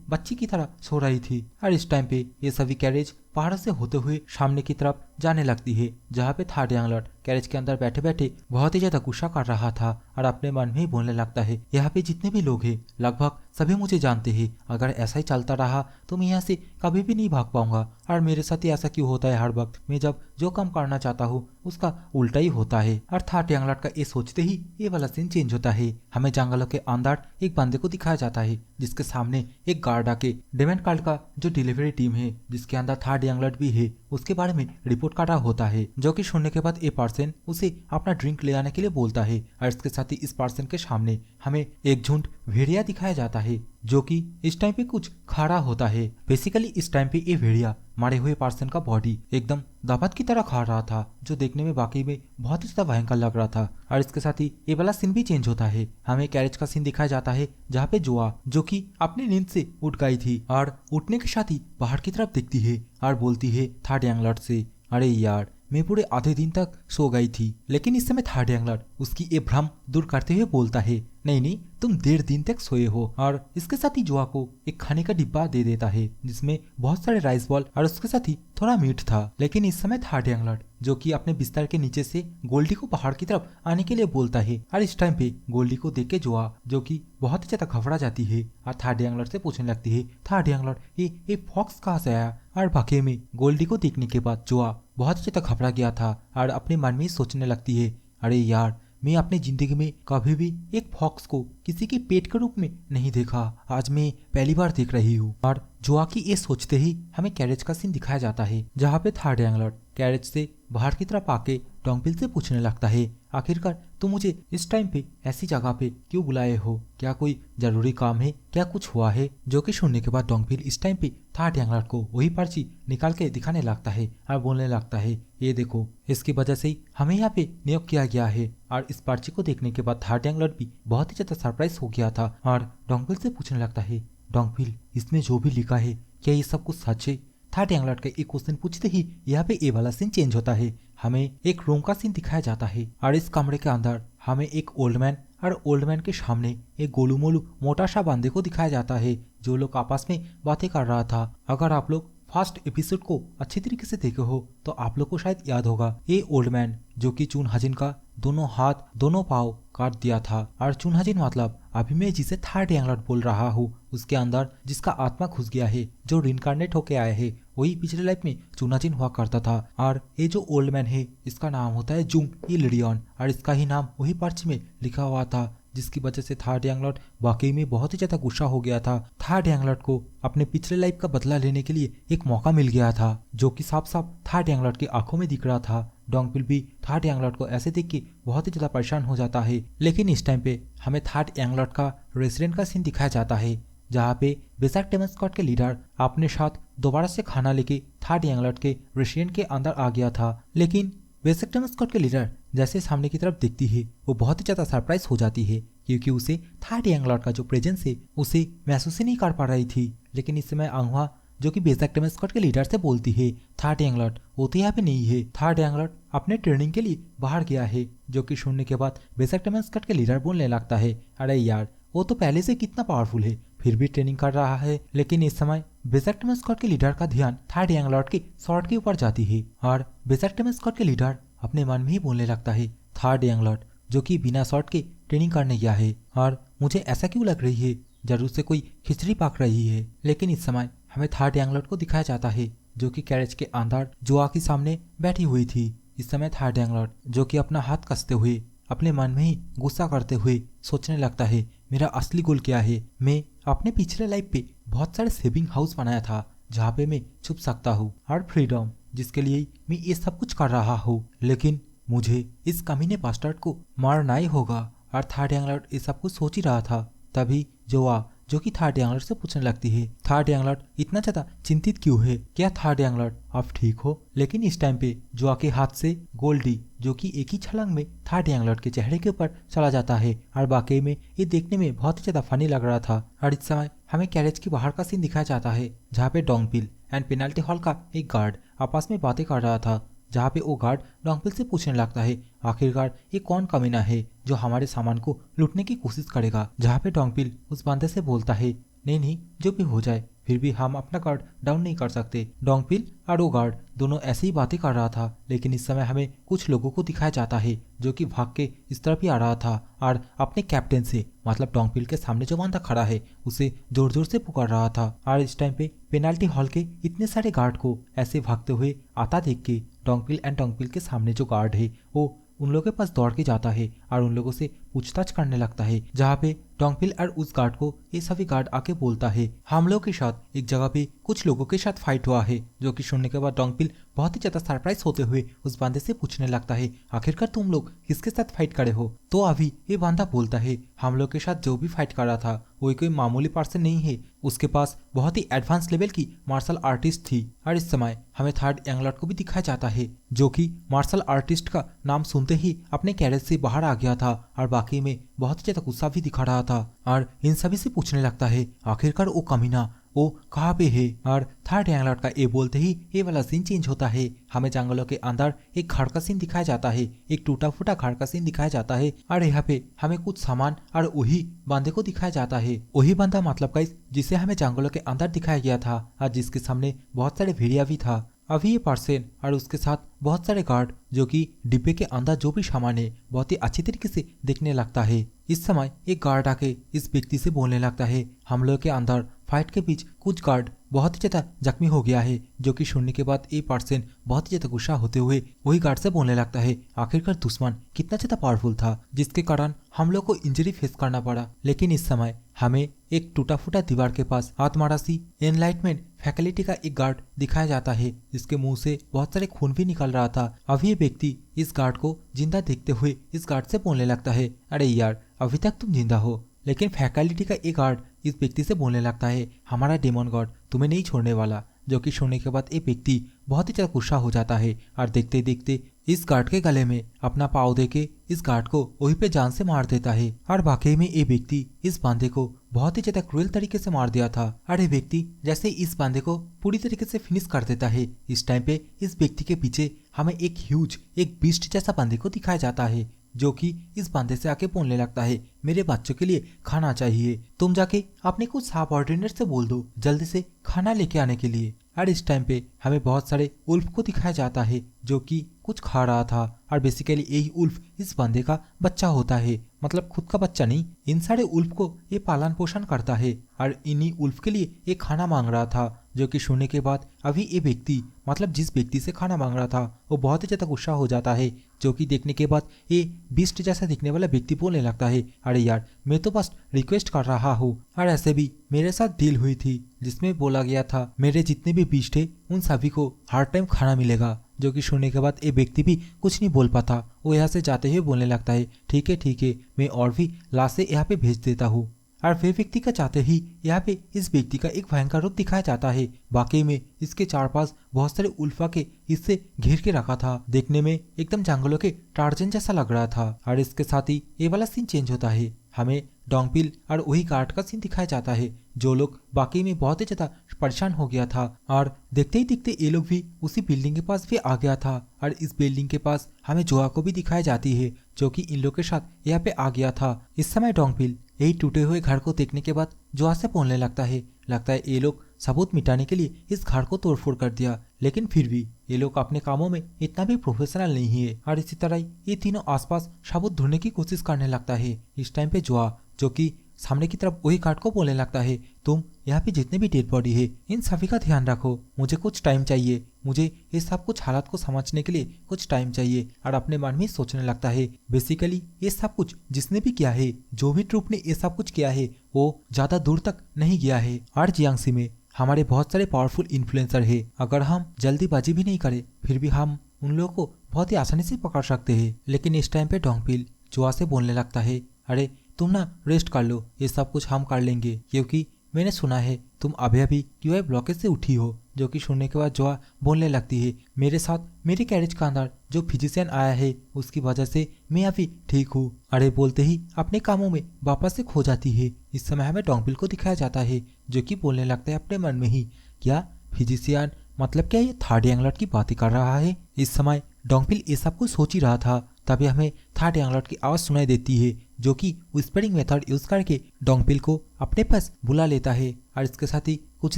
बच्ची की तरह सो रही थी। और इस टाइम पे ये सभी कैरेज पहाड़ से होते हुए सामने की तरफ जाने लगती है, जहाँ पे थर्ड यंग लॉर्ड कैरेज के अंदर बैठे बैठे बहुत ही ज्यादा गुस्सा कर रहा था और अपने मन में ही बोलने लगता है, यहाँ पे जितने भी लोग हैं लगभग सभी मुझे जानते हैं, अगर ऐसा ही चलता रहा तो मैं यहाँ से कभी भी नहीं भाग पाऊंगा। और मेरे साथ ही ऐसा क्यों होता है, हर वक्त मैं जब जो काम करना चाहता हूँ उसका उल्टा ही होता है। और थर्ड यंग लॉर्ड का ये सोचते ही ये वाला सीन चेंज होता है। हमें जंगलों के अंदर एक बंदे को दिखाया जाता है जिसके सामने एक गार्ड आके डेमन कार्ड का जो डिलीवरी टीम है जिसके अंदर थर्ड यंग लॉर्ड भी है उसके बारे में रिपोर्ट कर रहा होता है, जो कि सुनने के बाद ये पर्सन उसे अपना ड्रिंक ले आने के लिए बोलता है। और इसके साथ ही इस पर्सन के सामने हमें एक झुंड भेड़िया दिखाया जाता है जो कि इस टाइम पे कुछ खड़ा होता है। बेसिकली इस टाइम पे ये भेड़िया मारे हुए पर्सन का बॉडी एकदम दावत की तरह खा रहा था, जो देखने में वाकई में बहुत ही ज्यादा भयंकर लग रहा था। और इसके साथ ही ये वाला सीन भी चेंज होता है। हमें कैरेज का सीन दिखाया जाता है जहाँ पे जुआ जो कि अपनी नींद से उठ गई थी और उठने के साथ ही बाहर की तरफ देखती है और बोलती है थर्ड यंग लॉर्ड से, अरे यार मैं पूरे आधे दिन तक सो गई थी। लेकिन इस समय थर्ड यंग लॉर्ड उसकी ये भ्रम दूर करते हुए बोलता है, नहीं नहीं तुम 1.5 दिन तक सोए हो। और इसके साथ ही जुआ को एक खाने का डिब्बा दे देता है जिसमें बहुत सारे राइस बॉल और उसके साथ ही थोड़ा मीट था। लेकिन इस समय थर्ड यंग लॉर्ड जो कि अपने बिस्तर के नीचे से गोल्डी को पहाड़ की तरफ आने के लिए बोलता है। और इस टाइम पे गोल्डी को देख के जुआ जो कि बहुत ही ज्यादा घबरा जाती है और थर्ड यंग लॉर्ड से पूछने लगती है, थर्ड यंग लॉर्ड ये फॉक्स कहाँ से आया? और वाकई में गोल्डी को देखने के बाद जुआ बहुत ही ज्यादा घबरा गया था और अपने मन में सोचने लगती है, अरे यार मैं अपनी जिंदगी में कभी भी एक फॉक्स को किसी के पेट के रूप में नहीं देखा, आज मैं पहली बार देख रही हूँ। और जुआ की ये सोचते ही हमें कैरेज का सीन दिखाया जाता है जहाँ पे थर्ड यंग लॉर्ड कैरेज से बाहर की तरफ आके डोंगपिल से पूछने लगता है, आखिरकार तुम मुझे इस टाइम पे ऐसी जगह पे क्यों बुलाए हो? क्या कोई जरूरी काम है? क्या कुछ हुआ है? जो कि सुनने के बाद डोंगपिल इस टाइम पे थर्ड यंग लॉर्ड को वही पर्ची निकाल के दिखाने लगता है और बोलने लगता है, ये देखो इसकी वजह से हमें यहाँ पे नियुक्त किया गया है। और इस पर्ची को देखने के बाद थर्ड यंग लॉर्ड भी बहुत ही ज्यादा सरप्राइज हो गया था और डोंगपिल से पूछने लगता है, डोंगपिल इसमें जो भी लिखा है क्या ये सब कुछ सच है? थर्ड यंग लॉर्ड का एक क्वेश्चन पूछते ही यहाँ पे ए वाला सीन चेंज होता है। हमें एक रूम का सीन दिखाया जाता है और इस कमरे के अंदर हमें एक ओल्ड मैन और ओल्ड मैन के सामने एक गोलू मोलू मोटा सा बंदे को दिखाया जाता है जो लोग आपस में बातें कर रहा था। अगर आप लोग फर्स्ट एपिसोड को अच्छी तरीके से देखे हो तो आप लोग को शायद याद होगा, ये ओल्ड मैन जो कि चुन हजिन का दोनों हाथ दोनों पाँव काट दिया था। और चुन हजिन मतलब अभी मैं जिसे थर्ड यंग लॉर्ड बोल रहा हूँ उसके अंदर जिसका आत्मा घुस गया है, जो रिनकार्नेट होके आया है, वही पिछले लाइफ में चुन हजिन हुआ करता था। और ये जो ओल्ड मैन है इसका नाम होता है जुंग इलिडियन और इसका ही नाम वही पर्ची में लिखा हुआ था, जिसकी वजह से थर्ड यंग लॉर्ड वाकई में बहुत ही ज्यादा गुस्सा हो गया था। थर्ड यंग लॉर्ड को अपने पिछले लाइफ का बदला लेने के लिए एक मौका मिल गया था जो कि साफ साफ थर्ड यंग लॉर्ड की आंखों में दिख रहा था। डोंगपिल भी थर्ड यंग लॉर्ड को ऐसे देख के बहुत ही ज्यादा परेशान हो जाता है। लेकिन इस टाइम पे हमें थर्ड यंग लॉर्ड का रेसिडेंट का सीन दिखाया जाता है जहाँ पे बेसाक टेमन स्क्वाड के लीडर अपने साथ दोबारा से खाना लेके थर्ड यंग लॉर्ड के रेसिडेंट के अंदर आ गया था। लेकिन बेसाक टेमन स्क्वाड के लीडर जैसे सामने की तरफ देखती है वो बहुत ही ज्यादा सरप्राइज हो जाती है क्योंकि उसे थर्ड यंग लॉर्ड का जो प्रेजेंस है उसे महसूस ही नहीं कर पा रही थी। लेकिन इस समय आंगुआ जो कि बेसाक टेमन स्क्वाड के लीडर से बोलती है, थर्ड यंग लॉर्ड वो तो यहाँ पे नहीं है, थर्ड यंग लॉर्ड अपने ट्रेनिंग के लिए बाहर गया है। जो कि सुनने के बाद बेसाक टेमन स्क्वाड के लीडर बोलने लगता है, अरे यार वो तो पहले से कितना पावरफुल है फिर भी ट्रेनिंग कर रहा है। लेकिन इस समय बेसाक टेमन स्क्वाड के लीडर का ध्यान थर्ड यंग लॉर्ड के शॉर्ट के ऊपर जाती है और बेसाक टेमन स्क्वाड के लीडर अपने मन में ही बोलने लगता है, थर्ड यंग लॉर्ड जो कि बिना शॉर्ट के ट्रेनिंग करने गया है और मुझे ऐसा क्यों लग रही है जरूर से कोई खिचड़ी पाक रही है। लेकिन इस समय हमें थर्ड यंग लॉर्ड को दिखाया जाता है जो कि कैरेज के अंदर जुआ के सामने बैठी हुई थी। इस समय थर्ड यंग लॉर्ड जो कि अपना हाथ कसते हुए अपने मन में ही गुस्सा करते हुए सोचने लगता है, मेरा असली गोल क्या है? मैं अपने पिछले लाइफ पे बहुत सारे सेविंग हाउस बनाया था जहाँ पे मैं छुप सकता हूँ, और फ्रीडम जिसके लिए मैं ये सब कुछ कर रहा हूँ। लेकिन मुझे इस कमीने बास्टर्ड को मारना ही होगा। और थर्ड यंगलॉर्ड ये सब कुछ सोच ही रहा था। तभी जोआ जो कि थर्ड यंगलॉर्ड से पूछने लगती है, थर्ड यंगलॉर्ड इतना ज्यादा चिंतित क्यों है? क्या थर्ड यंगलॉर्ड आप ठीक हो? लेकिन इस टाइम पे जोआ के हाथ से गोल्डी जो कि एक ही छलांग में थर्ड यंगलॉर्ड के चेहरे के ऊपर चला जाता है। और वाकई में ये देखने में बहुत ही ज्यादा फनी लग रहा था। और इस समय हमें कैरेज के बाहर का सीन दिखाया जाता है जहाँ पे डोंगपिल एंड पेनाल्टी हॉल का एक गार्ड आपस में बातें कर रहा था, जहाँ पे वो गार्ड डोंगपिल से पूछने लगता है आखिरकार ये कौन कमीना है जो हमारे सामान को लूटने की कोशिश करेगा। जहाँ पे डोंगपिल उस बंदे से बोलता है नहीं जो भी हो जाए फिर भी हम अपना गार्ड डाउन नहीं कर सकते। डोंगपिल और वो गार्ड दोनों ऐसे ही बातें कर रहा था। लेकिन इस समय हमें कुछ लोगों को दिखाया जाता है जो कि भाग के इस तरफ ही आ रहा था और अपने कैप्टन से मतलब डोंगपिल के सामने जो बंदा खड़ा है उसे जोर जोर से पुकार रहा था। और इस टाइम पे पेनाल्टी हॉल के इतने सारे गार्ड को ऐसे भागते हुए आता देख के डोंगपिल एंड डोंगपिल के सामने जो गार्ड है वो उन लोगों के पास दौड़ के जाता है और उन लोगों से पूछताछ करने लगता है। जहाँ पे डोंगपिल और उस गार्ड को ये सभी गार्ड आके बोलता है हम लोग के साथ एक जगह पे कुछ लोगों के साथ फाइट हुआ है। जो कि सुनने के बाद डोंगपिल बहुत ही ज्यादा सरप्राइज होते हुए उस बंदे से पूछने लगता है आखिरकार तुम लोग किसके साथ फाइट करे हो? तो अभी ये बंदा बोलता है हम लोग के साथ जो भी फाइट कर रहा था वो कोई मामूली पर्सन नहीं है, उसके पास बहुत ही एडवांस लेवल की मार्शल आर्टिस्ट थी। और इस समय हमें थर्ड यंगलॉर्ड को भी दिखाया जाता है जो कि मार्शल आर्टिस्ट का नाम सुनते ही अपने कैरेज से बाहर आ गया था और बाकी में बहुत ही ज्यादा गुस्सा भी दिखा रहा था। और इन सभी से पूछने लगता है आखिरकार वो कमीना वो कहाँ पे है? और थर्ड यंगलॉर्ड का ये बोलते ही ये वाला सीन चेंज होता है। हमें जंगलों के अंदर एक घर का सीन दिखाया जाता है, एक टूटा फूटा घर का सीन दिखाया जाता है। और यहाँ पे हमें कुछ सामान और वही बंदे को दिखाया जाता है। वही बंदा मतलब गाइस जिसे हमें जंगलों के अंदर दिखाया गया था और जिसके सामने बहुत सारे भेड़िया भी था। अभी ये पर्सन और उसके साथ बहुत सारे गार्ड जो कि डिब्बे के अंदर जो भी सामान है बहुत ही अच्छी तरीके से देखने लगता है। इस समय एक गार्ड आके इस व्यक्ति से बोलने लगता है हम लोग के अंदर फाइट के बीच कुछ गार्ड बहुत ही ज्यादा जख्मी हो गया है। जो कि सुनने के बाद ये पर्सन बहुत ही ज्यादा गुस्सा होते हुए वही गार्ड से बोलने लगता है आखिरकार दुश्मन कितना ज्यादा पावरफुल था जिसके कारण हम लोग को इंजरी फेस करना पड़ा। लेकिन इस समय हमें एक टूटा फूटा दीवार के पास आत्मारासी एनलाइटमेंट फैकल्टी का एक गार्ड दिखाया जाता है जिसके मुंह से बहुत सारे खून भी निकल रहा था। अभी ये व्यक्ति इस गार्ड को जिंदा देखते हुए इस गार्ड से बोलने लगता है अरे यार अभी तक तुम जिंदा हो। लेकिन फैकल्टी का एक गार्ड इस व्यक्ति से बोलने लगता है हमारा डेमन गॉड तुम्हें नहीं छोड़ने वाला। जो कि सुनने के बाद ये व्यक्ति बहुत ही ज्यादा गुस्सा हो जाता है और देखते देखते इस गार्ड के गले में अपना पाँव देके इस गार्ड को वहीं पे जान से मार देता है। और वाकई में ये व्यक्ति इस बांदे को बहुत ही ज्यादा क्रूएल तरीके से मार दिया था। और ये व्यक्ति जैसे इस बांदे को पूरी तरीके से फिनिश कर देता है इस टाइम पे इस व्यक्ति के पीछे हमें एक ह्यूज एक बीस्ट जैसा बांदे को दिखाया जाता है जो कि इस बांदे से आके बोलने लगता है मेरे बच्चों के लिए खाना चाहिए, तुम जाके अपने कुछ सबऑर्डिनेट से बोल दो जल्दी से खाना लेके आने के लिए। और इस टाइम पे हमें बहुत सारे उल्फ को दिखाया जाता है जो कि कुछ खा रहा था। और बेसिकली यही उल्फ इस बंदे का बच्चा होता है, मतलब खुद का बच्चा नहीं, इन सारे उल्फ को ये पालन पोषण करता है। और इन्हीं उल्फ के लिए ये खाना मांग रहा था। जो कि सुनने के बाद अभी ये व्यक्ति मतलब जिस व्यक्ति से खाना मांग रहा था वो बहुत ही ज्यादा गुस्सा हो जाता है। जो कि देखने के बाद ये बीस्ट जैसा दिखने वाला व्यक्ति बोलने लगता है अरे यार मैं तो बस रिक्वेस्ट कर रहा हूँ और ऐसे भी मेरे साथ डील हुई थी जिसमें बोला गया था मेरे जितने भी बीस्ट है उन सभी को हर टाइम खाना मिलेगा। जो कि सुनने के बाद ये व्यक्ति भी कुछ नहीं बोल पाता, वो यहाँ से जाते हुए बोलने लगता है ठीक है मैं और भी लाशें यहाँ पे भेज देता हूँ। और वे व्यक्ति का चाहते ही यहाँ पे इस व्यक्ति का एक भयंकर रूप दिखाया जाता है। वाकई में इसके चार पास बहुत सारे उल्फा के इससे घेर के रखा था, देखने में एकदम जंगलों के टार्जन जैसा लग रहा था। और इसके साथ ही ये वाला सीन चेंज होता है, हमें डोंगपिल और वही गार्ड का सीन दिखाया जाता है जो लोग बाकी में बहुत ही ज्यादा परेशान हो गया था। और देखते ही देखते ये लोग भी उसी बिल्डिंग के पास भी आ गया था। और इस बिल्डिंग के पास हमें जोआ को भी दिखाई जाती है जो कि इन लोग के साथ यहाँ पे आ गया था। इस समय डोंगपिल यही टूटे हुए घर को देखने के बाद जोआ से बोलने लगता है ये लोग सबूत मिटाने के लिए इस घर को तोड़फोड़ कर दिया, लेकिन फिर भी ये लोग अपने कामों में इतना भी प्रोफेशनल नहीं है। और इसी तरह ये तीनों आसपास सबूत ढूंढने की कोशिश करने लगता है। इस टाइम पे जोआ जो कि सामने की तरफ वही गार्ड को बोलने लगता है, तुम यहाँ पे जितने भी डेड बॉडी है इन सभी का ध्यान रखो, मुझे कुछ टाइम चाहिए, मुझे ये सब कुछ हालात को समझने के लिए कुछ टाइम चाहिए। और अपने मन में सोचने लगता है बेसिकली ये सब कुछ जिसने भी किया है, जो भी ट्रूप ने ये सब कुछ किया है वो ज्यादा दूर तक नहीं गया है। और जियांगसी में हमारे बहुत सारे पावरफुल इन्फ्लुएंसर है, अगर हम जल्दीबाजी भी नहीं करें फिर भी हम उन लोगों को बहुत ही आसानी से पकड़ सकते हैं। लेकिन इस टाइम पे डोंगपिल जुआ से बोलने लगता है, अरे तुम ना रेस्ट कर लो, ये सब कुछ हम कर लेंगे, क्योंकि मैंने सुना है तुम अभी अभी क्यूआई ब्लॉकेज से उठी हो। जो कि सुनने के बाद जुआ बोलने लगती है, मेरे साथ मेरे कैरेज का अंदर जो फिजिशियन आया है उसकी वजह से मैं अभी ठीक हूँ। अरे बोलते ही अपने कामों में वापस से खो जाती है। इस समय हमें डोंगपिल को दिखाया जाता है जो कि बोलने लगता है अपने मन में ही, क्या फिजिशियन मतलब क्या ये थर्ड यांगलॉट की बातें कर रहा है। इस समय डोंगपिल ये सब कुछ सोच ही रहा था, तभी हमें थर्ड यांगलॉट की आवाज सुनाई देती है जो कि विस्परिंग मेथड यूज करके डोंगपिल को अपने पास बुला लेता है। और इसके साथ ही कुछ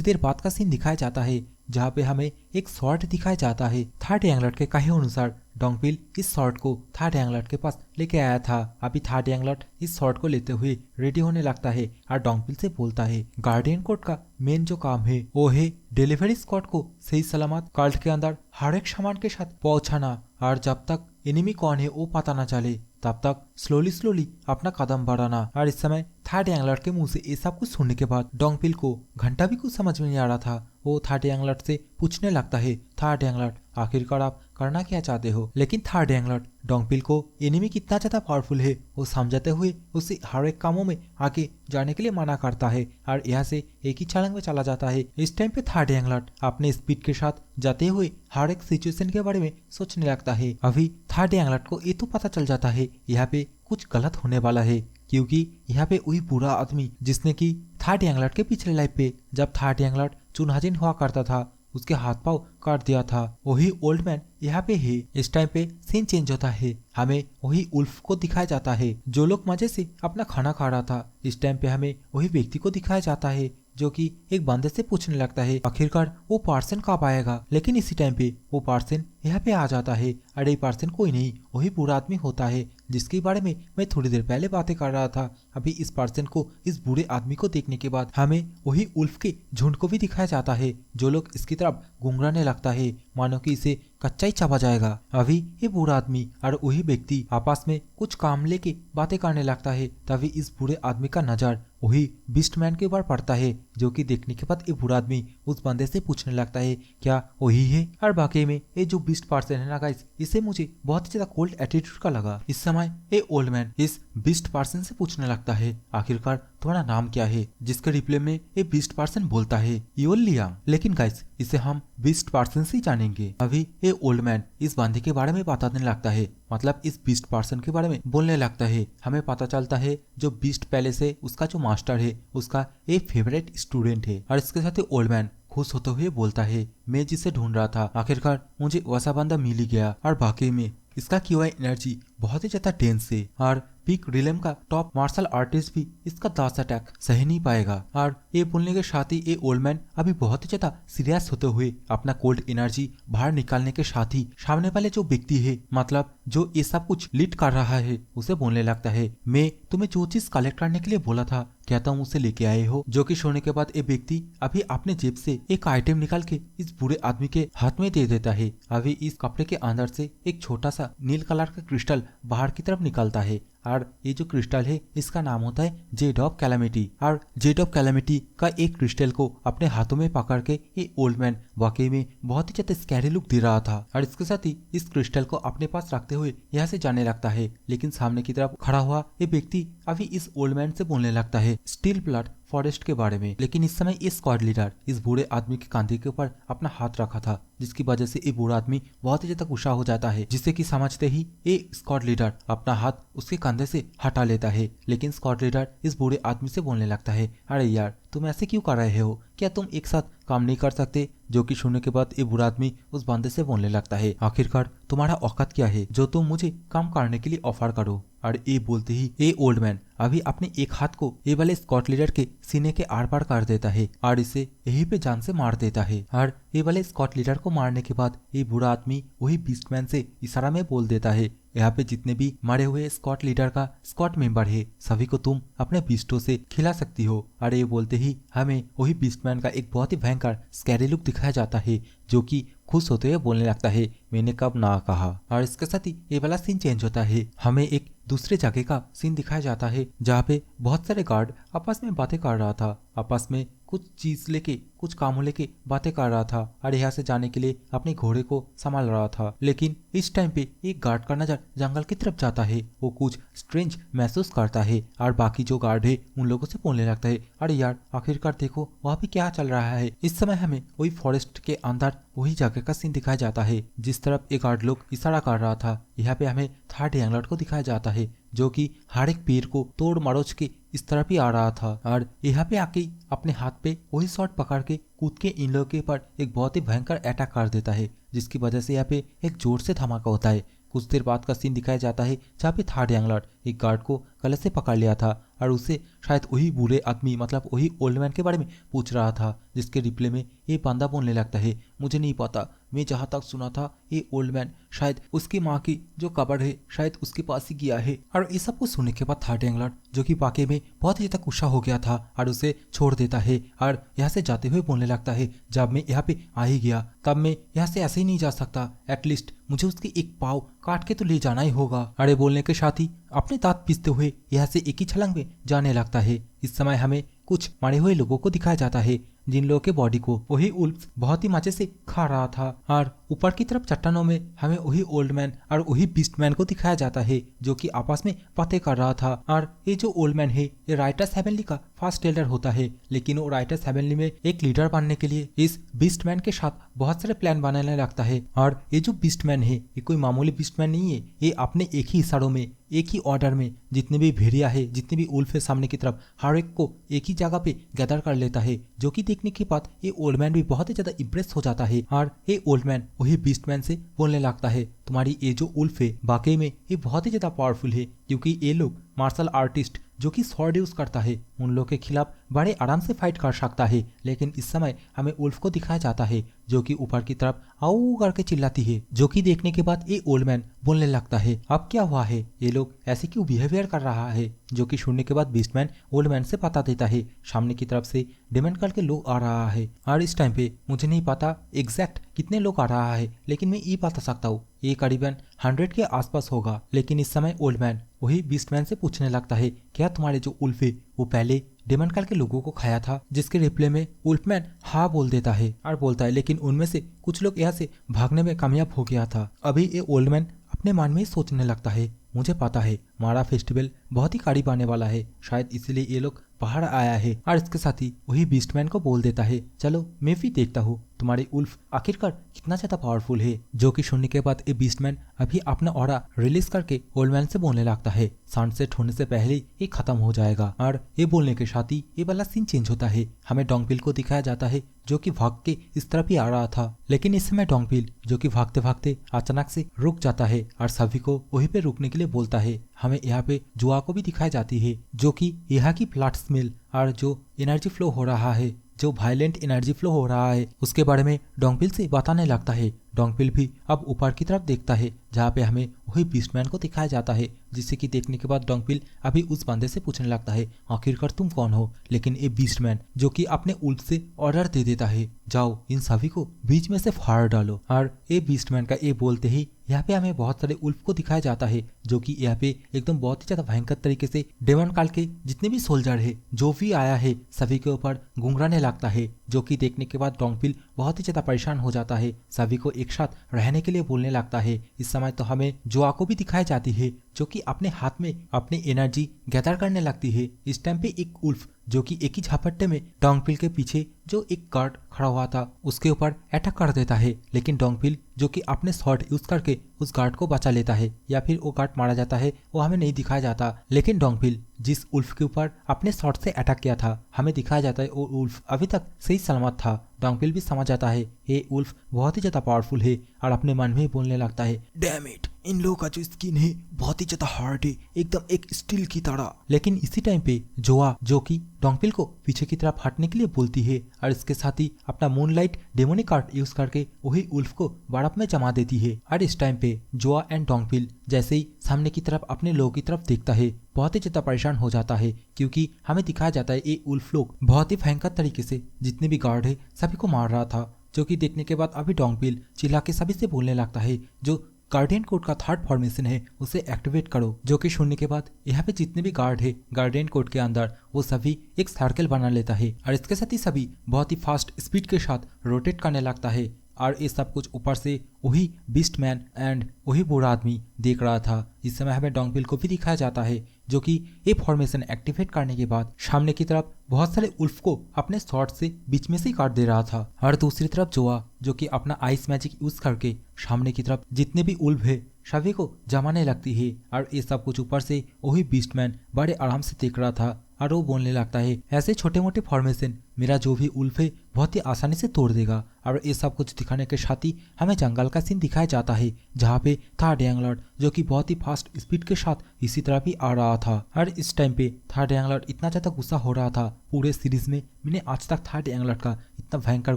देर बाद का सीन दिखाया जाता है जहाँ पे हमें एक शॉर्ट दिखाया जाता है। थर्ड यांगलॉट के कहे अनुसार डोंगपिल इस शॉर्ट को थर्ड यांगलॉट के पास लेके आया था। अभी थर्ड यांगलॉट इस शॉर्ट को लेते हुए रेडी होने लगता है और डोंगपिल से बोलता है, गार्डियन कोड का मेन जो काम है वो है डिलीवरी स्क्वाड को सही सलामत कल्ट के अंदर हर एक सामान के साथ पहुंचाना, और जब तक एनिमी कौन है वो पता न चले तब तक स्लोली अपना कदम बढ़ाना। और इस समय थर्ड यांगलॉट के मुंह से ये सब कुछ सुनने के बाद डोंगपिल को घंटा भी कुछ समझ में नहीं आ रहा था। वो थर्ड यांगलॉट से पूछने लगता है, थर्ड यांगलॉट आखिरकार आप करना क्या चाहते हो। लेकिन थर्ड यांगलॉट डोंगपिल को एनिमी कितना ज्यादा पावरफुल है वो समझाते हुए उसे हर एक कामों में आगे जाने के लिए मना करता है और यहाँ से एक ही छलांग में चला जाता है। इस टाइम पे थर्ड यांगलॉट अपने स्पीड के साथ जाते हुए हर एक सिचुएशन के बारे में सोचने लगता है। अभी थर्ड यांगलॉट को ये तो पता चल जाता है यहाँ पे कुछ गलत होने वाला है, क्योंकि यहाँ पे वही बुरा आदमी जिसने की थर्ड यांगलॉट के पिछले लाइफ पे जब थर्ड यांगलॉट चुनहाजिन हुआ करता था उसके हाथ पाव काट दिया था, वही ओल्ड मैन यहाँ पे है। इस टाइम पे सीन चेंज होता है, हमें वही उल्फ को दिखाया जाता है जो लोग मजे से अपना खाना खा रहा था। इस टाइम पे हमें वही व्यक्ति को दिखाया जाता है जो कि एक बंदे से पूछने लगता है आखिरकार वो पार्सन कब आएगा। लेकिन इसी टाइम पे वो पार्सन यहाँ पे आ जाता है। अरे पार्सन कोई नहीं, वही बुरा आदमी होता है जिसके बारे में मैं थोड़ी देर पहले बातें कर रहा था। अभी इस पार्सन को, इस बुरे आदमी को देखने के बाद हमें वही उल्फ के झुंड को भी दिखाया जाता है जो लोग इसकी तरफ गुंगराने लगता है मानो कि इसे कच्चा ही चबा जाएगा। अभी ये बुरा आदमी और वही व्यक्ति आपस में कुछ काम लेके बातें करने लगता है। तभी इस बुरे आदमी का नजर वही बीस्ट मैन के ऊपर पड़ता है जो कि देखने के बाद ये बुरा आदमी उस बंदे से पूछने लगता है क्या वही है। और बाकी में ये जो बीस्ट पर्सन है ना गाइस, इसे मुझे बहुत ही ज्यादा कोल्ड एटीट्यूड का लगा। इस समय ये ओल्ड मैन इस बीस्ट पर्सन से पूछने लगता है आखिरकार तुम्हारा नाम क्या है, जिसके रिप्लाई में ये बीस्ट पर्सन बोलता है योल लियांग। लेकिन गाइस इसे हम बीस्ट पर्सन से जानेंगे। अभी ये ओल्ड मैन इस बंदे के बारे में बताने लगता है, मतलब इस बीस्ट पर्सन के बारे में बोलने लगता है। हमें पता चलता है जो बीस्ट पैलेस है उसका जो मास्टर है उसका एक फेवरेट स्टूडेंट है। और इसके साथ ही ओल्ड मैन खुश होते हुए बोलता है मैं जिसे ढूंढ रहा था आखिरकार मुझे वैसा बंदा मिल ही गया। और बाकी में इसका क्यूआई एनर्जी बहुत ही ज्यादा टेंस है और पीक रिलेम का टॉप मार्शल आर्टिस्ट भी इसका 10 अटैक सही नहीं पाएगा। और ये बोलने के साथ ही ये ओल्ड मैन अभी बहुत ही ज्यादा सीरियस होते हुए अपना कोल्ड एनर्जी बाहर निकालने के साथ ही सामने वाले जो व्यक्ति है, मतलब जो ये सब कुछ लीड कर रहा है, उसे बोलने लगता है मैं तुम्हें जो चीज कलेक्ट करने के लिए बोला था क्या तुम उसे लेके आए हो। जो कि सुनने के बाद ये व्यक्ति अभी अपने जेब से एक आइटम निकाल के इस बुरे आदमी के हाथ में दे देता है। अभी इस कपड़े के अंदर से एक छोटा सा नील कलर का क्रिस्टल बाहर की तरफ निकलता है और ये जो क्रिस्टल है इसका नाम होता है जेड ऑफ कैलामिटी। और जेड ऑफ कैलामिटी का एक क्रिस्टल को अपने हाथों में पकड़ के ये ओल्ड मैन वाकई में बहुत ही ज्यादा स्कैरी लुक दे रहा था। और इसके साथ ही इस क्रिस्टल को अपने पास रखते हुए यहाँ से जाने लगता है। लेकिन सामने की तरफ खड़ा हुआ ये व्यक्ति अभी इस ओल्ड मैन से बोलने लगता है स्टील ब्लड फॉरेस्ट के बारे में। लेकिन इस समय इस स्क्वाड लीडर इस बूढ़े आदमी के कंधे के ऊपर अपना हाथ रखा था, जिसकी वजह से ये बूढ़ा आदमी बहुत ही ज्यादा गुस्सा हो जाता है, जिससे कि समझते ही ये स्क्वाड लीडर अपना हाथ उसके कंधे से हटा लेता है। लेकिन स्क्वाड लीडर इस बूढ़े आदमी से बोलने लगता है अरे यार तुम ऐसे क्यों कर रहे हो, क्या तुम एक साथ काम नहीं कर सकते। जो कि सुनने के बाद ये बुरा आदमी उस बंदे से बोलने लगता है आखिरकार तुम्हारा औकात क्या है जो तुम मुझे काम करने के लिए ऑफर करो। और ये बोलते ही ये ओल्ड मैन अभी अपने एक हाथ को ये वाले स्कॉट लीडर के सीने के आर पार कर देता है और इसे यहीं पे जान से मार देता है। और ये वाले स्कॉट लीडर को मारने के बाद ये बुरा आदमी वही बीस्टमैन से इशारा में बोल देता है, यहाँ पे जितने भी मरे हुए स्कॉट लीडर का स्कॉट मेंबर है सभी को तुम अपने बीस्टों से खिला सकती हो। और ये बोलते ही हमें वही बीस्टमैन का एक बहुत ही भयंकर स्कैरी लुक दिखाया जाता है जो कि खुश होते हुए बोलने लगता है, मैंने कब ना कहा। और इसके साथ ही ये वाला सीन चेंज होता है, हमें एक दूसरे जगह का सीन दिखाया जाता है जहाँ पे बहुत सारे गार्ड आपस में बातें कर रहा था, आपस में कुछ चीज लेके कुछ कामों लेके बातें कर रहा था और यहाँ से जाने के लिए अपने घोड़े को संभाल रहा था। लेकिन इस टाइम पे एक गार्ड का नजर जंगल की तरफ जाता है, वो कुछ स्ट्रेंज महसूस करता है और बाकी जो गार्ड है उन लोगों से बोलने लगता है, अरे यार आखिरकार देखो वहाँ पे क्या चल रहा है। इस समय हमें वही फॉरेस्ट के अंदर वही जगह का सीन दिखाया जाता है जिस तरफ एक गार्ड लोग इशारा कर रहा था। यहाँ पे हमें थर्ड यंगलॉर्ड को दिखाया जाता है जो कि हर एक पेड़ को तोड़ मरोड़ के इस तरफ ही आ रहा था और यहाँ पे आके अपने हाथ पे वही शॉट पकड़ के कूद के इन लोगों के ऊपर एक बहुत ही भयंकर अटैक कर देता है, जिसकी वजह से यहाँ पे एक जोर से धमाका होता है। कुछ देर बाद का सीन दिखाया जाता है जहाँ पे थर्ड यंगलॉर्ड एक गार्ड को गले से पकड़ लिया था और उससे शायद वही बुरे आदमी मतलब वही ओल्ड मैन के बारे में पूछ रहा था, जिसके रिप्ले में ये बंदा बोलने लगता है, मुझे नहीं पता, मैं जहाँ तक सुना था ये ओल्ड मैन शायद उसकी माँ की जो कब्र है शायद उसके पास ही गया है। और इस सब को सुनने के बाद थर्ड यंगलॉर्ड जो कि वाकई में बहुत ही ज्यादा गुस्सा हो गया था और उसे छोड़ देता है और यहाँ से जाते हुए बोलने लगता है, जब मैं यहाँ पे आ ही गया तब मैं यहाँ से ऐसे ही नहीं जा सकता, एटलीस्ट मुझे उसकी एक पाव काट के तो ले जाना ही होगा। अरे बोलने के साथ ही अपने दांत पीसते हुए यहाँ से एक ही छलांग में जाने लगता है। इस समय हमें कुछ मरे हुए लोगों को दिखाया जाता है जिन लोगों के बॉडी को वही उल्फ बहुत ही मजे से खा रहा था और ऊपर की तरफ चट्टानों में हमें वही ओल्ड मैन और वही बीस्ट मैन को दिखाया जाता है जो कि आपस में बातें कर रहा था। और ये जो ओल्ड मैन है ये राइटर्स हेवनली का फर्स्ट एल्डर होता है, लेकिन वो राइटर्स हेवनली में एक लीडर बनने के लिए इस बीस्ट मैन के साथ बहुत सारे प्लान बनाने लगता है। और ये जो बीस्ट मैन है ये कोई मामूली बीस्ट मैन नहीं है, ये अपने एक ही इशारों में एक ही ऑर्डर में जितने भी भेड़िया है जितने भी उल्फ है सामने की तरफ हर एक को एक ही जगह पे गैदर कर लेता है, जो कि देखने के बाद ये ओल्ड मैन भी बहुत ही ज्यादा इम्प्रेस हो जाता है। और ये ओल्ड मैन वही बीस्ट मैन से बोलने लगता है, तुम्हारी ये जो उल्फ है वाकई में ये बहुत ही ज्यादा पावरफुल है, क्योंकि ये लोग मार्शल आर्टिस्ट जो कि स्वॉर्ड यूज करता है उन लोग के खिलाफ बड़े आराम से फाइट कर सकता है। लेकिन इस समय हमें उल्फ को दिखाया जाता है जो कि ऊपर की तरफ आऊ करके चिल्लाती है, जो कि देखने के बाद ये ओल्ड मैन बोलने लगता है, अब क्या हुआ है, ये लोग ऐसे क्यों बिहेवियर कर रहा है। जो कि सुनने के बाद बीस्टमैन ओल्ड मैन से बता देता है सामने की तरफ से डेमन कल के लोग आ रहा है और इस टाइम पे मुझे नहीं पता एग्जैक्ट कितने लोग आ रहा है, लेकिन मैं ये बता सकता हूँ ये करीबन 100 के आसपास होगा। लेकिन इस समय ओल्ड मैन वही बीस्टमैन से पूछने लगता है, क्या तुम्हारे जो उल्फ है वो पहले डेमन काल के लोगों को खाया था, जिसके रिप्ले में उल्फमैन हाँ बोल देता है और बोलता है लेकिन उनमें से कुछ लोग यहाँ से भागने में कामयाब हो गया था। अभी ये ओल्ड मैन अपने मन में ही सोचने लगता है, मुझे पता है मारा फेस्टिवल बहुत ही करीब आने वाला है, शायद इसलिए ये लोग बाहर आया है। और इसके साथ ही वही बीस्टमैन को बोल देता है, चलो मैं भी देखता हूँ तुम्हारे उल्फ आखिरकार कितना ज्यादा पावरफुल है। जो कि सुनने के बाद ये बीस्टमैन अभी अपना ऑरा रिलीज करके ओल्ड मैन से बोलने लगता है, सनसेट होने से पहले ये खत्म हो जाएगा। और ये बोलने के साथ ही ये वाला सीन चेंज होता है, हमें डोंगपिल को दिखाया जाता है जो कि भाग के इस तरफ ही आ रहा था। लेकिन इस समय डोंगपिल जो कि भागते भागते अचानक से रुक जाता है और सभी को वहीं पे रुकने के लिए बोलता है। हमें यहाँ पे जुआ को भी दिखाई जाती है जो कि यहाँ की फ्लड स्मेल और जो एनर्जी फ्लो हो रहा है, जो वायलेंट एनर्जी फ्लो हो रहा है उसके बारे में डोंगपिल से बताने लगता है। डोंगपिल भी अब ऊपर की तरफ देखता है जहाँ पे हमें वही बीस्टमैन को दिखाया जाता है, जिससे कि देखने के बाद डोंगपिल अभी उस बंदे से पूछने लगता है आखिरकार तुम कौन हो। लेकिन ये बीस्टमैन जो कि अपने उल्फ से ऑर्डर दे देता है, जाओ इन सभी को बीच में से फाड़ डालो। और ये बीस्टमैन का ये बोलते ही यहाँ पे हमें बहुत सारे उल्फ को दिखाया जाता है जो कि यहाँ पे एकदम बहुत ही ज्यादा भयंकर तरीके से डेमन काल के जितने भी सोल्जर है जो भी आया है सभी के ऊपर घुंघराने लगता है। जो कि देखने के बाद डोंगपिल बहुत ही ज्यादा परेशान हो जाता है, सभी को एक साथ रहने के लिए बोलने लगता है। इस समय तो हमें जुआ को भी दिखाई जाती है जो कि अपने हाथ में अपनी एनर्जी गैदर करने लगती है। इस टाइम पे एक उल्फ जो कि एक ही झपट्टे में डोंगपिल के पीछे जो एक गार्ड खड़ा हुआ था उसके ऊपर अटैक कर देता है, लेकिन डोंगपिल जो कि अपने शॉट यूज करके उस गार्ड को बचा लेता है या फिर वो गार्ड मारा जाता है वो हमें नहीं दिखाया जाता। लेकिन डोंगपिल जिस उल्फ के ऊपर अपने शॉट से अटैक किया था हमें दिखाया जाता है वो उल्फ अभी तक सही सलामत था। डोंगपिल भी समझ जाता है ये उल्फ बहुत ही ज्यादा पावरफुल है और अपने मन में बोलने लगता है, डैम इट, इन लोगों का जो स्किन है बहुत ही ज्यादा हार्ड है, एकदम एक स्टील की तरह। लेकिन इसी टाइम पे जोआ जो कि डोंगपिल को पीछे की तरफ हटने के लिए बोलती है और इसके साथ ही अपना मूनलाइट डेमोनिक आर्ट यूज करके वही उल्फ को बर्फ में जमा देती है। और इस टाइम पे जोआ एंड डोंगपिल जैसे ही सामने की तरफ अपने लोगों की तरफ देखता है बहुत ही ज्यादा परेशान हो जाता है, क्योंकि हमें दिखाया जाता है ये उल्फ लोग बहुत ही भयंकर तरीके से जितने भी गार्ड है सभी को मार रहा था। जो कि देखने के बाद अभी डोंगपिल चिल्ला के सभी से बोलने लगता है, जो गार्डियन कोड का थर्ड फॉर्मेशन है उसे एक्टिवेट करो। जो कि सुनने के बाद यहाँ पे जितने भी गार्ड है गार्डियन कोड के अंदर वो सभी एक सर्कल बना लेता है और इसके साथ ही सभी बहुत ही फास्ट स्पीड के साथ रोटेट करने लगता है। और ये सब कुछ ऊपर से वही बीस्ट मैन एंड वही बूढ़ा आदमी देख रहा था। इस समय हमें डोंगपिल को भी दिखाया जाता है जो कि ये फॉर्मेशन एक्टिवेट करने के बाद सामने की तरफ बहुत सारे उल्फ को अपने शॉट से बीच में से काट दे रहा था। और दूसरी तरफ जोआ जो कि अपना आइस मैजिक यूज करके सामने की तरफ जितने भी उल्फ है सभी को जमाने लगती है। और ये सब कुछ ऊपर से वही बीस्टमैन बड़े आराम से देख रहा था और वो बोलने लगता है, ऐसे छोटे मोटे फॉर्मेशन मेरा जो भी उल्फ है बहुत ही आसानी से तोड़ देगा। और ये सब कुछ दिखाने के साथ ही हमें जंगल का सीन दिखाया जाता है जहाँ पे थर्ड यंगलॉर्ड जो कि बहुत ही फास्ट स्पीड के साथ इसी तरह भी आ रहा था। और इस टाइम पे थर्ड यंगलॉर्ड इतना ज्यादा गुस्सा हो रहा था, पूरे सीरीज में मैंने आज तक थर्ड यंगलॉर्ड का इतना भयंकर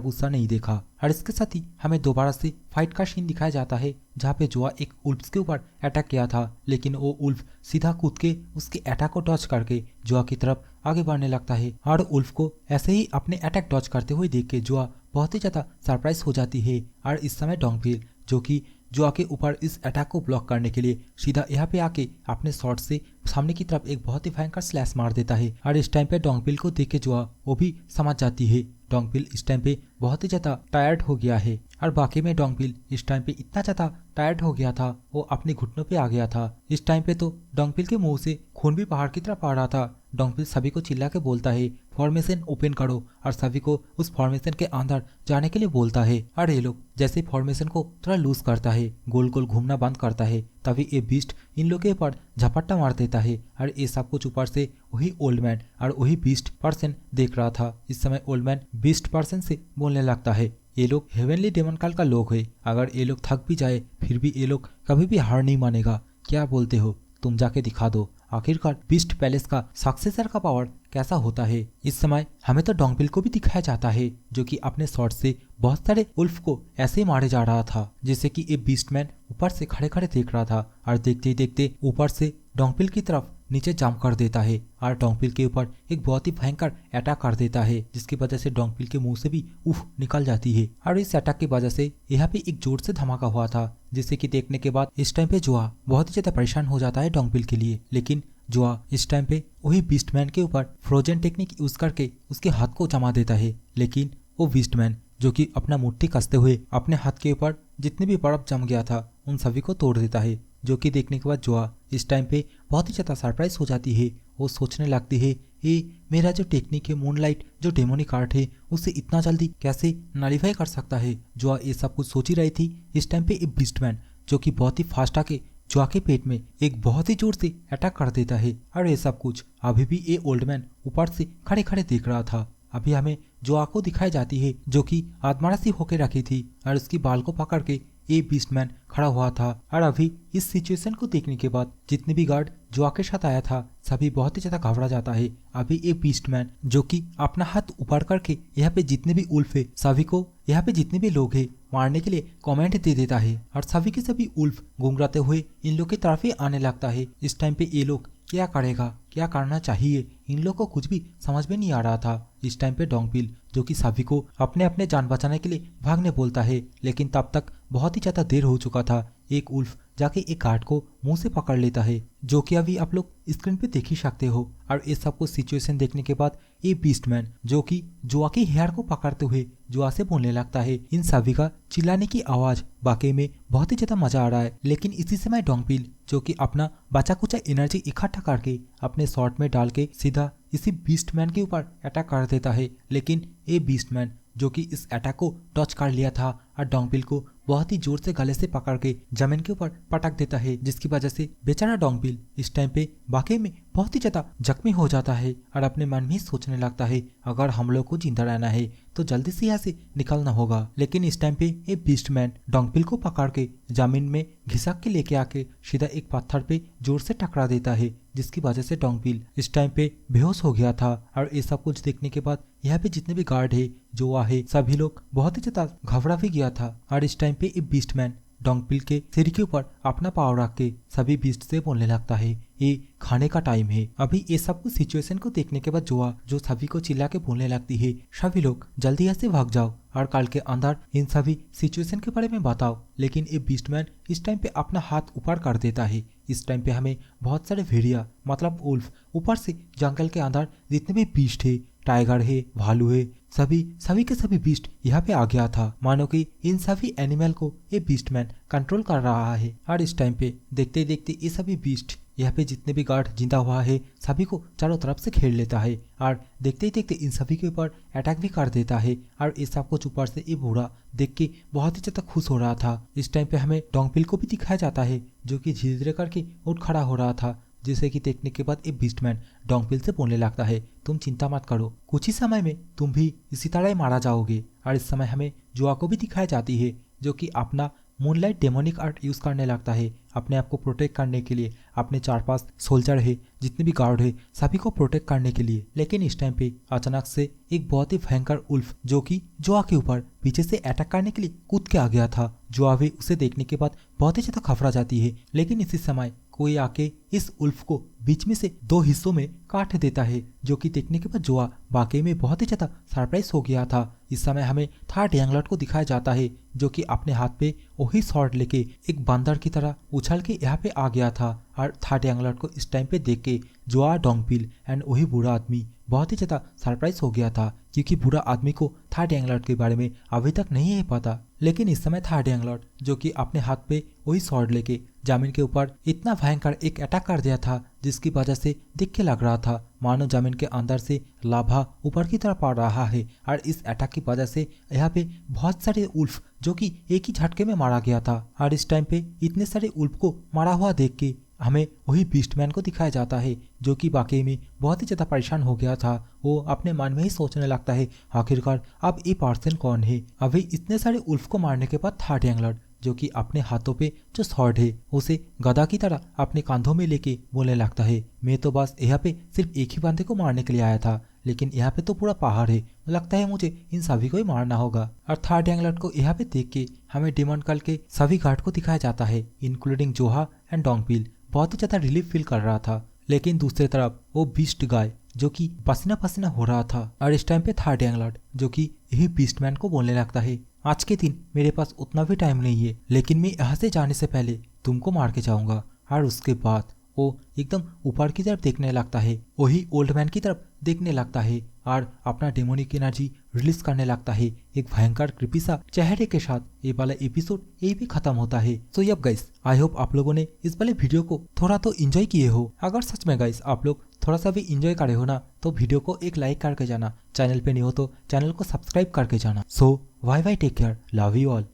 गुस्सा नहीं देखा। और इसके साथ ही हमें दोबारा से फाइट का सीन दिखाया जाता है जहाँ पे जोआ एक उल्फ के ऊपर अटैक किया था, लेकिन वो उल्फ सीधा कूद के उसके अटैक को डॉज करके जोआ की तरफ आगे बढ़ने लगता है। और उल्फ को ऐसे ही अपने अटैक डॉज करते हुए देख के जोआ बहुत ही ज्यादा सरप्राइज हो जाती है। और इस समय डोंगपिल जो कि जोआ के ऊपर इस अटैक को ब्लॉक करने के लिए सीधा यहाँ पे आके अपने शॉट से सामने की तरफ एक बहुत ही भयंकर स्लैश मार देता है। और इस टाइम पे डोंगपिल को देख के जोआ वो भी समझ जाती है डोंगपिल इस टाइम पे बहुत ही ज्यादा टायर्ड हो गया है। और बाकी में डोंगपिल इस टाइम पे इतना ज्यादा टायर्ड हो गया था वो अपने घुटनों पे आ गया था। इस टाइम पे तो डोंगपिल के मुंह से खून भी पहाड़ की तरफ आ रहा था। डोंगपिल सभी को चिल्ला के बोलता है, फॉर्मेशन ओपन करो, और सभी को उस फॉर्मेशन के अंदर जाने के लिए बोलता है। और ये लोग जैसे फॉर्मेशन को थोड़ा लूज करता है, गोल गोल घूमना बंद करता है, तभी ये बीस्ट इन लोग के ऊपर झपट्टा मार देता है। और ये सब कुछ ऊपर से वही ओल्ड मैन और वही बीस्ट पर्सन देख रहा था। इस समय ओल्ड मैन बीस्ट पर्सन से बोलने लगता है, ये लोग हेवनली डेमन काल का लोग है, अगर ये लोग थक भी जाए फिर भी ये लोग कभी भी हार नहीं मानेगा। क्या बोलते हो, तुम जाके दिखा दो आखिरकार बीस्ट पैलेस का सक्सेसर का पावर कैसा होता है। इस समय हमें तो डोंगपिल को भी दिखाया जाता है जो कि अपने शॉट से बहुत सारे उल्फ को ऐसे ही मारे जा रहा था, जिससे कि ये बीस्टमैन ऊपर से खड़े खड़े देख रहा था। और देखते ही देखते ऊपर से डोंगपिल की तरफ नीचे जंप कर देता है और डोंगपिल के ऊपर एक बहुत ही भयंकर अटैक कर देता है, जिसकी वजह से डोंगपिल के मुंह से भी उफ निकल जाती है। और इस अटैक की वजह से यहाँ पे एक जोर से धमाका हुआ था, जिसे कि देखने के बाद इस टाइम पे जोआ बहुत ही ज्यादा परेशान हो जाता है डोंगपिल के लिए। लेकिन जोआ इस टाइम पे वही बीस्टमैन के ऊपर फ्रोजन टेक्निक यूज करके उसके हाथ को जमा देता है, लेकिन वो बीस्टमैन जो कि अपना मुट्ठी कसते हुए अपने हाथ के ऊपर जितने भी बर्फ जम गया था उन सभी को तोड़ देता है। जो कि देखने के बाद जोआ इस टाइम पे बहुत ही ज्यादा सरप्राइज हो जाती है। वो सोचने लगती है, ये मेरा जो टेक्निक है मूनलाइट जो डेमोनिक आर्ट है उसे इतना जल्दी कैसे नलिफाई कर सकता है। जोआ ये सब कुछ सोच ही रही थी। इस टाइम पे एक बीस्टमैन जो कि बहुत ही फास्ट आके जोआ के पेट में एक बहुत ही जोर से अटैक कर देता है। और ये सब कुछ अभी भी ये ओल्ड मैन ऊपर से खड़े खड़े देख रहा था। अभी हमें जोआ को दिखाई जाती है जो कि आत्मारा सी होके रखी थी और उसकी बाल को पकड़ के ये बीस्टमैन खड़ा हुआ था। और अभी इस सिचुएशन को देखने के बाद जितने भी गार्ड जोआ के साथ आया था सभी बहुत ही ज्यादा घबरा जाता है। अभी ये बीस्टमैन जो कि अपना हाथ ऊपर करके यहाँ पे जितने भी उल्फ है सभी को यहाँ पे जितने भी लोग हैं मारने के लिए कमेंट दे देता है। और सभी के सभी उल्फ घुंघराते हुए इन लोग की तरफ ही आने लगता है। इस टाइम पे ये लोग क्या करेगा, क्या करना चाहिए, इन लोग को कुछ भी समझ में नहीं आ रहा था। इस टाइम पे डोंगपिल जो कि सभी को अपने अपने जान बचाने के लिए भागने बोलता है, लेकिन तब तक बहुत ही ज्यादा देर हो चुका था। एक उल्फ जाके एक गार्ड को मुंह से पकड़ लेता है, जो कि अभी आप लोग स्क्रीन पे देख ही सकते हो। और इस सब कुछ सिचुएशन देखने के बाद ये बीस्टमैन जो कि जोआ के हेयर को पकड़ते हुए जोआ से बोलने लगता है। इन सभी का चिल्लाने की आवाज वाकई में बहुत ही ज्यादा मजा आ रहा है। लेकिन इसी समय डोंगपिल जो कि अपना बचा कुचा एनर्जी इकट्ठा करके अपने शॉट में डाल के सीधा इसी बीस्टमैन के ऊपर अटैक कर देता है। लेकिन ये बीस्टमैन जो कि इस अटैक को टच कर लिया था और डोंगपिल को बहुत ही जोर से गले से पकड़ के जमीन के ऊपर पटक देता है, जिसकी वजह से बेचारा डोंगपिल इस टाइम पे वाकई में बहुत ही ज्यादा जख्मी हो जाता है और अपने मन में ही सोचने लगता है अगर हम लोग को जिंदा रहना है तो जल्दी से यहाँ से निकलना होगा। लेकिन इस टाइम पे ये बीस्टमैन डोंगपिल को पकड़ के जमीन में घिसक के लेके आके सीधा एक पत्थर पे जोर से टकरा देता है, जिसकी वजह से डोंगपिल इस टाइम पे बेहोश हो गया था। और ये सब कुछ देखने के बाद यहाँ पे जितने भी गार्ड है जो है सभी लोग बहुत ही ज्यादा घबरा भी गया था। और इस टाइम पे ये बीस्टमैन डोंगपिल के सिर के ऊपर अपना पाव रख के सभी बीस्ट से बोलने लगता है ये खाने का टाइम है। अभी ये सब कुछ सिचुएशन को देखने के बाद जो सभी को चिल्ला के बोलने लगती है सभी लोग जल्दी यहाँ से भाग जाओ और कल के अंदर इन सभी सिचुएशन के बारे में बताओ। लेकिन ये बीस्टमैन इस टाइम पे अपना हाथ ऊपर कर देता है। इस टाइम पे हमें बहुत सारे भेड़िया मतलब उल्फ ऊपर से जंगल के अंदर जितने भी बीस्ट है, टाइगर है, भालू है, सभी के सभी बीस्ट यहाँ पे आ गया था। मानो कि इन सभी एनिमल को ये बीस्टमैन कंट्रोल कर रहा है। और इस टाइम पे देखते देखते ये सभी बीस्ट यहाँ पे जितने भी गार्ड जिंदा हुआ है सभी को चारों तरफ से घेर लेता है और देखते ही देखते इन सभी के ऊपर अटैक भी कर देता है। और इस सब कुछ ऊपर से ये बूढ़ा देख के बहुत ही ज्यादा खुश हो रहा था। इस टाइम पे हमें डोंगपिल को भी दिखाया जाता है जो कि धीरे धीरे करके उठ खड़ा हो रहा था, जिसे कि देखने के बाद एक बीस्टमैन डोंगपिल से बोलने लगता है तुम चिंता मत करो, कुछ ही समय में तुम भी इसी तरह ही मारा जाओगे। और इस समय हमें जुआ को भी दिखाई जाती है जो कि अपना मूनलाइट डेमोनिक आर्ट यूज करने लगता है अपने आप को प्रोटेक्ट करने के लिए। अपने 4-5 सोल्जर है, जितने भी गार्ड है सभी को प्रोटेक्ट करने के लिए। लेकिन इस टाइम पे अचानक से एक बहुत ही भयंकर उल्फ जो कि जुआ के ऊपर पीछे से अटैक करने के लिए कूद के आ गया था। जुआ भी उसे देखने के बाद बहुत ही ज्यादा घबरा जाती है। लेकिन इसी समय कोई आके इस उल्फ को बीच में से 2 हिस्सों में काट देता है, जो कि देखने के बाद जुआ वाकई में बहुत ही ज्यादा सरप्राइज हो गया था। इस समय हमें थर्ड यंगलॉट को दिखाया जाता है जो कि अपने हाथ पे वही स्वॉर्ड लेके एक बंदर की तरह उछल के यहाँ पे आ गया था। और थर्ड यंगलॉट को इस टाइम पे देख के जुआ, डोंगपिल एंड वही बूढ़ा आदमी बहुत ही ज्यादा सरप्राइज हो गया था, क्योंकि बूढ़ा आदमी को थर्ड यंगलॉट के बारे में अभी तक नहीं है पता। लेकिन इस समय थर्ड यंगलॉट जो कि अपने हाथ पे वही स्वॉर्ड लेके जमीन के ऊपर इतना भयंकर एक अटैक कर दिया था, जिसकी वजह से दिख के लग रहा था मानो जमीन के अंदर से लाभा ऊपर की तरफ आ रहा है। और इस अटैक की वजह से यहाँ पे बहुत सारे उल्फ जो कि एक ही झटके में मारा गया था। और इस टाइम पे इतने सारे उल्फ को मारा हुआ देख के हमें वही बीस्टमैन को दिखाया जाता है जो कि वाकई में बहुत ही ज्यादा परेशान हो गया था। वो अपने मन में ही सोचने लगता है आखिरकार अब ये पर्सन कौन है। अभी इतने सारे उल्फ को मारने के बाद थर्ड यंगलॉट जो कि अपने हाथों पे जो स्वॉर्ड है उसे गदा की तरह अपने कांधों में लेके बोलने लगता है मैं तो बस यहाँ पे सिर्फ एक ही बंदे को मारने के लिए आया था, लेकिन यहाँ पे तो पूरा पहाड़ है, लगता है मुझे इन सभी को ही मारना होगा। और थर्ड यंगलॉट को यहाँ पे देख के हमें डेमन कल के सभी गार्ड को दिखाया जाता है इंक्लूडिंग जोहा एंड डोंगपिल बहुत ही ज्यादा रिलीफ फील कर रहा था। लेकिन दूसरी तरफ वो बीस्ट गाय जो कि पसीना पसीना हो रहा था। और इस टाइम पे थर्ड यंगलॉट जो कि यही बीस्टमैन को बोलने लगता है आज के दिन मेरे पास उतना भी टाइम नहीं है, लेकिन मैं यहाँ से जाने से पहले तुमको मार के जाऊंगा। और उसके बाद वो एकदम ऊपर की तरफ देखने लगता है, वही ओल्ड मैन की तरफ देखने लगता है और अपना डेमोनिक एनर्जी रिलीज करने लगता है एक भयंकर कृपी सा चेहरे के साथ। ये वाला एपिसोड यही भी खत्म होता है। So yup guys, I hope आप लोगों ने इस वाले वीडियो को थोड़ा तो एंजॉय किए हो। अगर सच में गाइस आप लोग थोड़ा सा भी एंजॉय करे हो ना तो वीडियो को एक लाइक करके जाना, चैनल पे नहीं हो तो चैनल को सब्सक्राइब करके जाना। So bye bye, take care, love you all.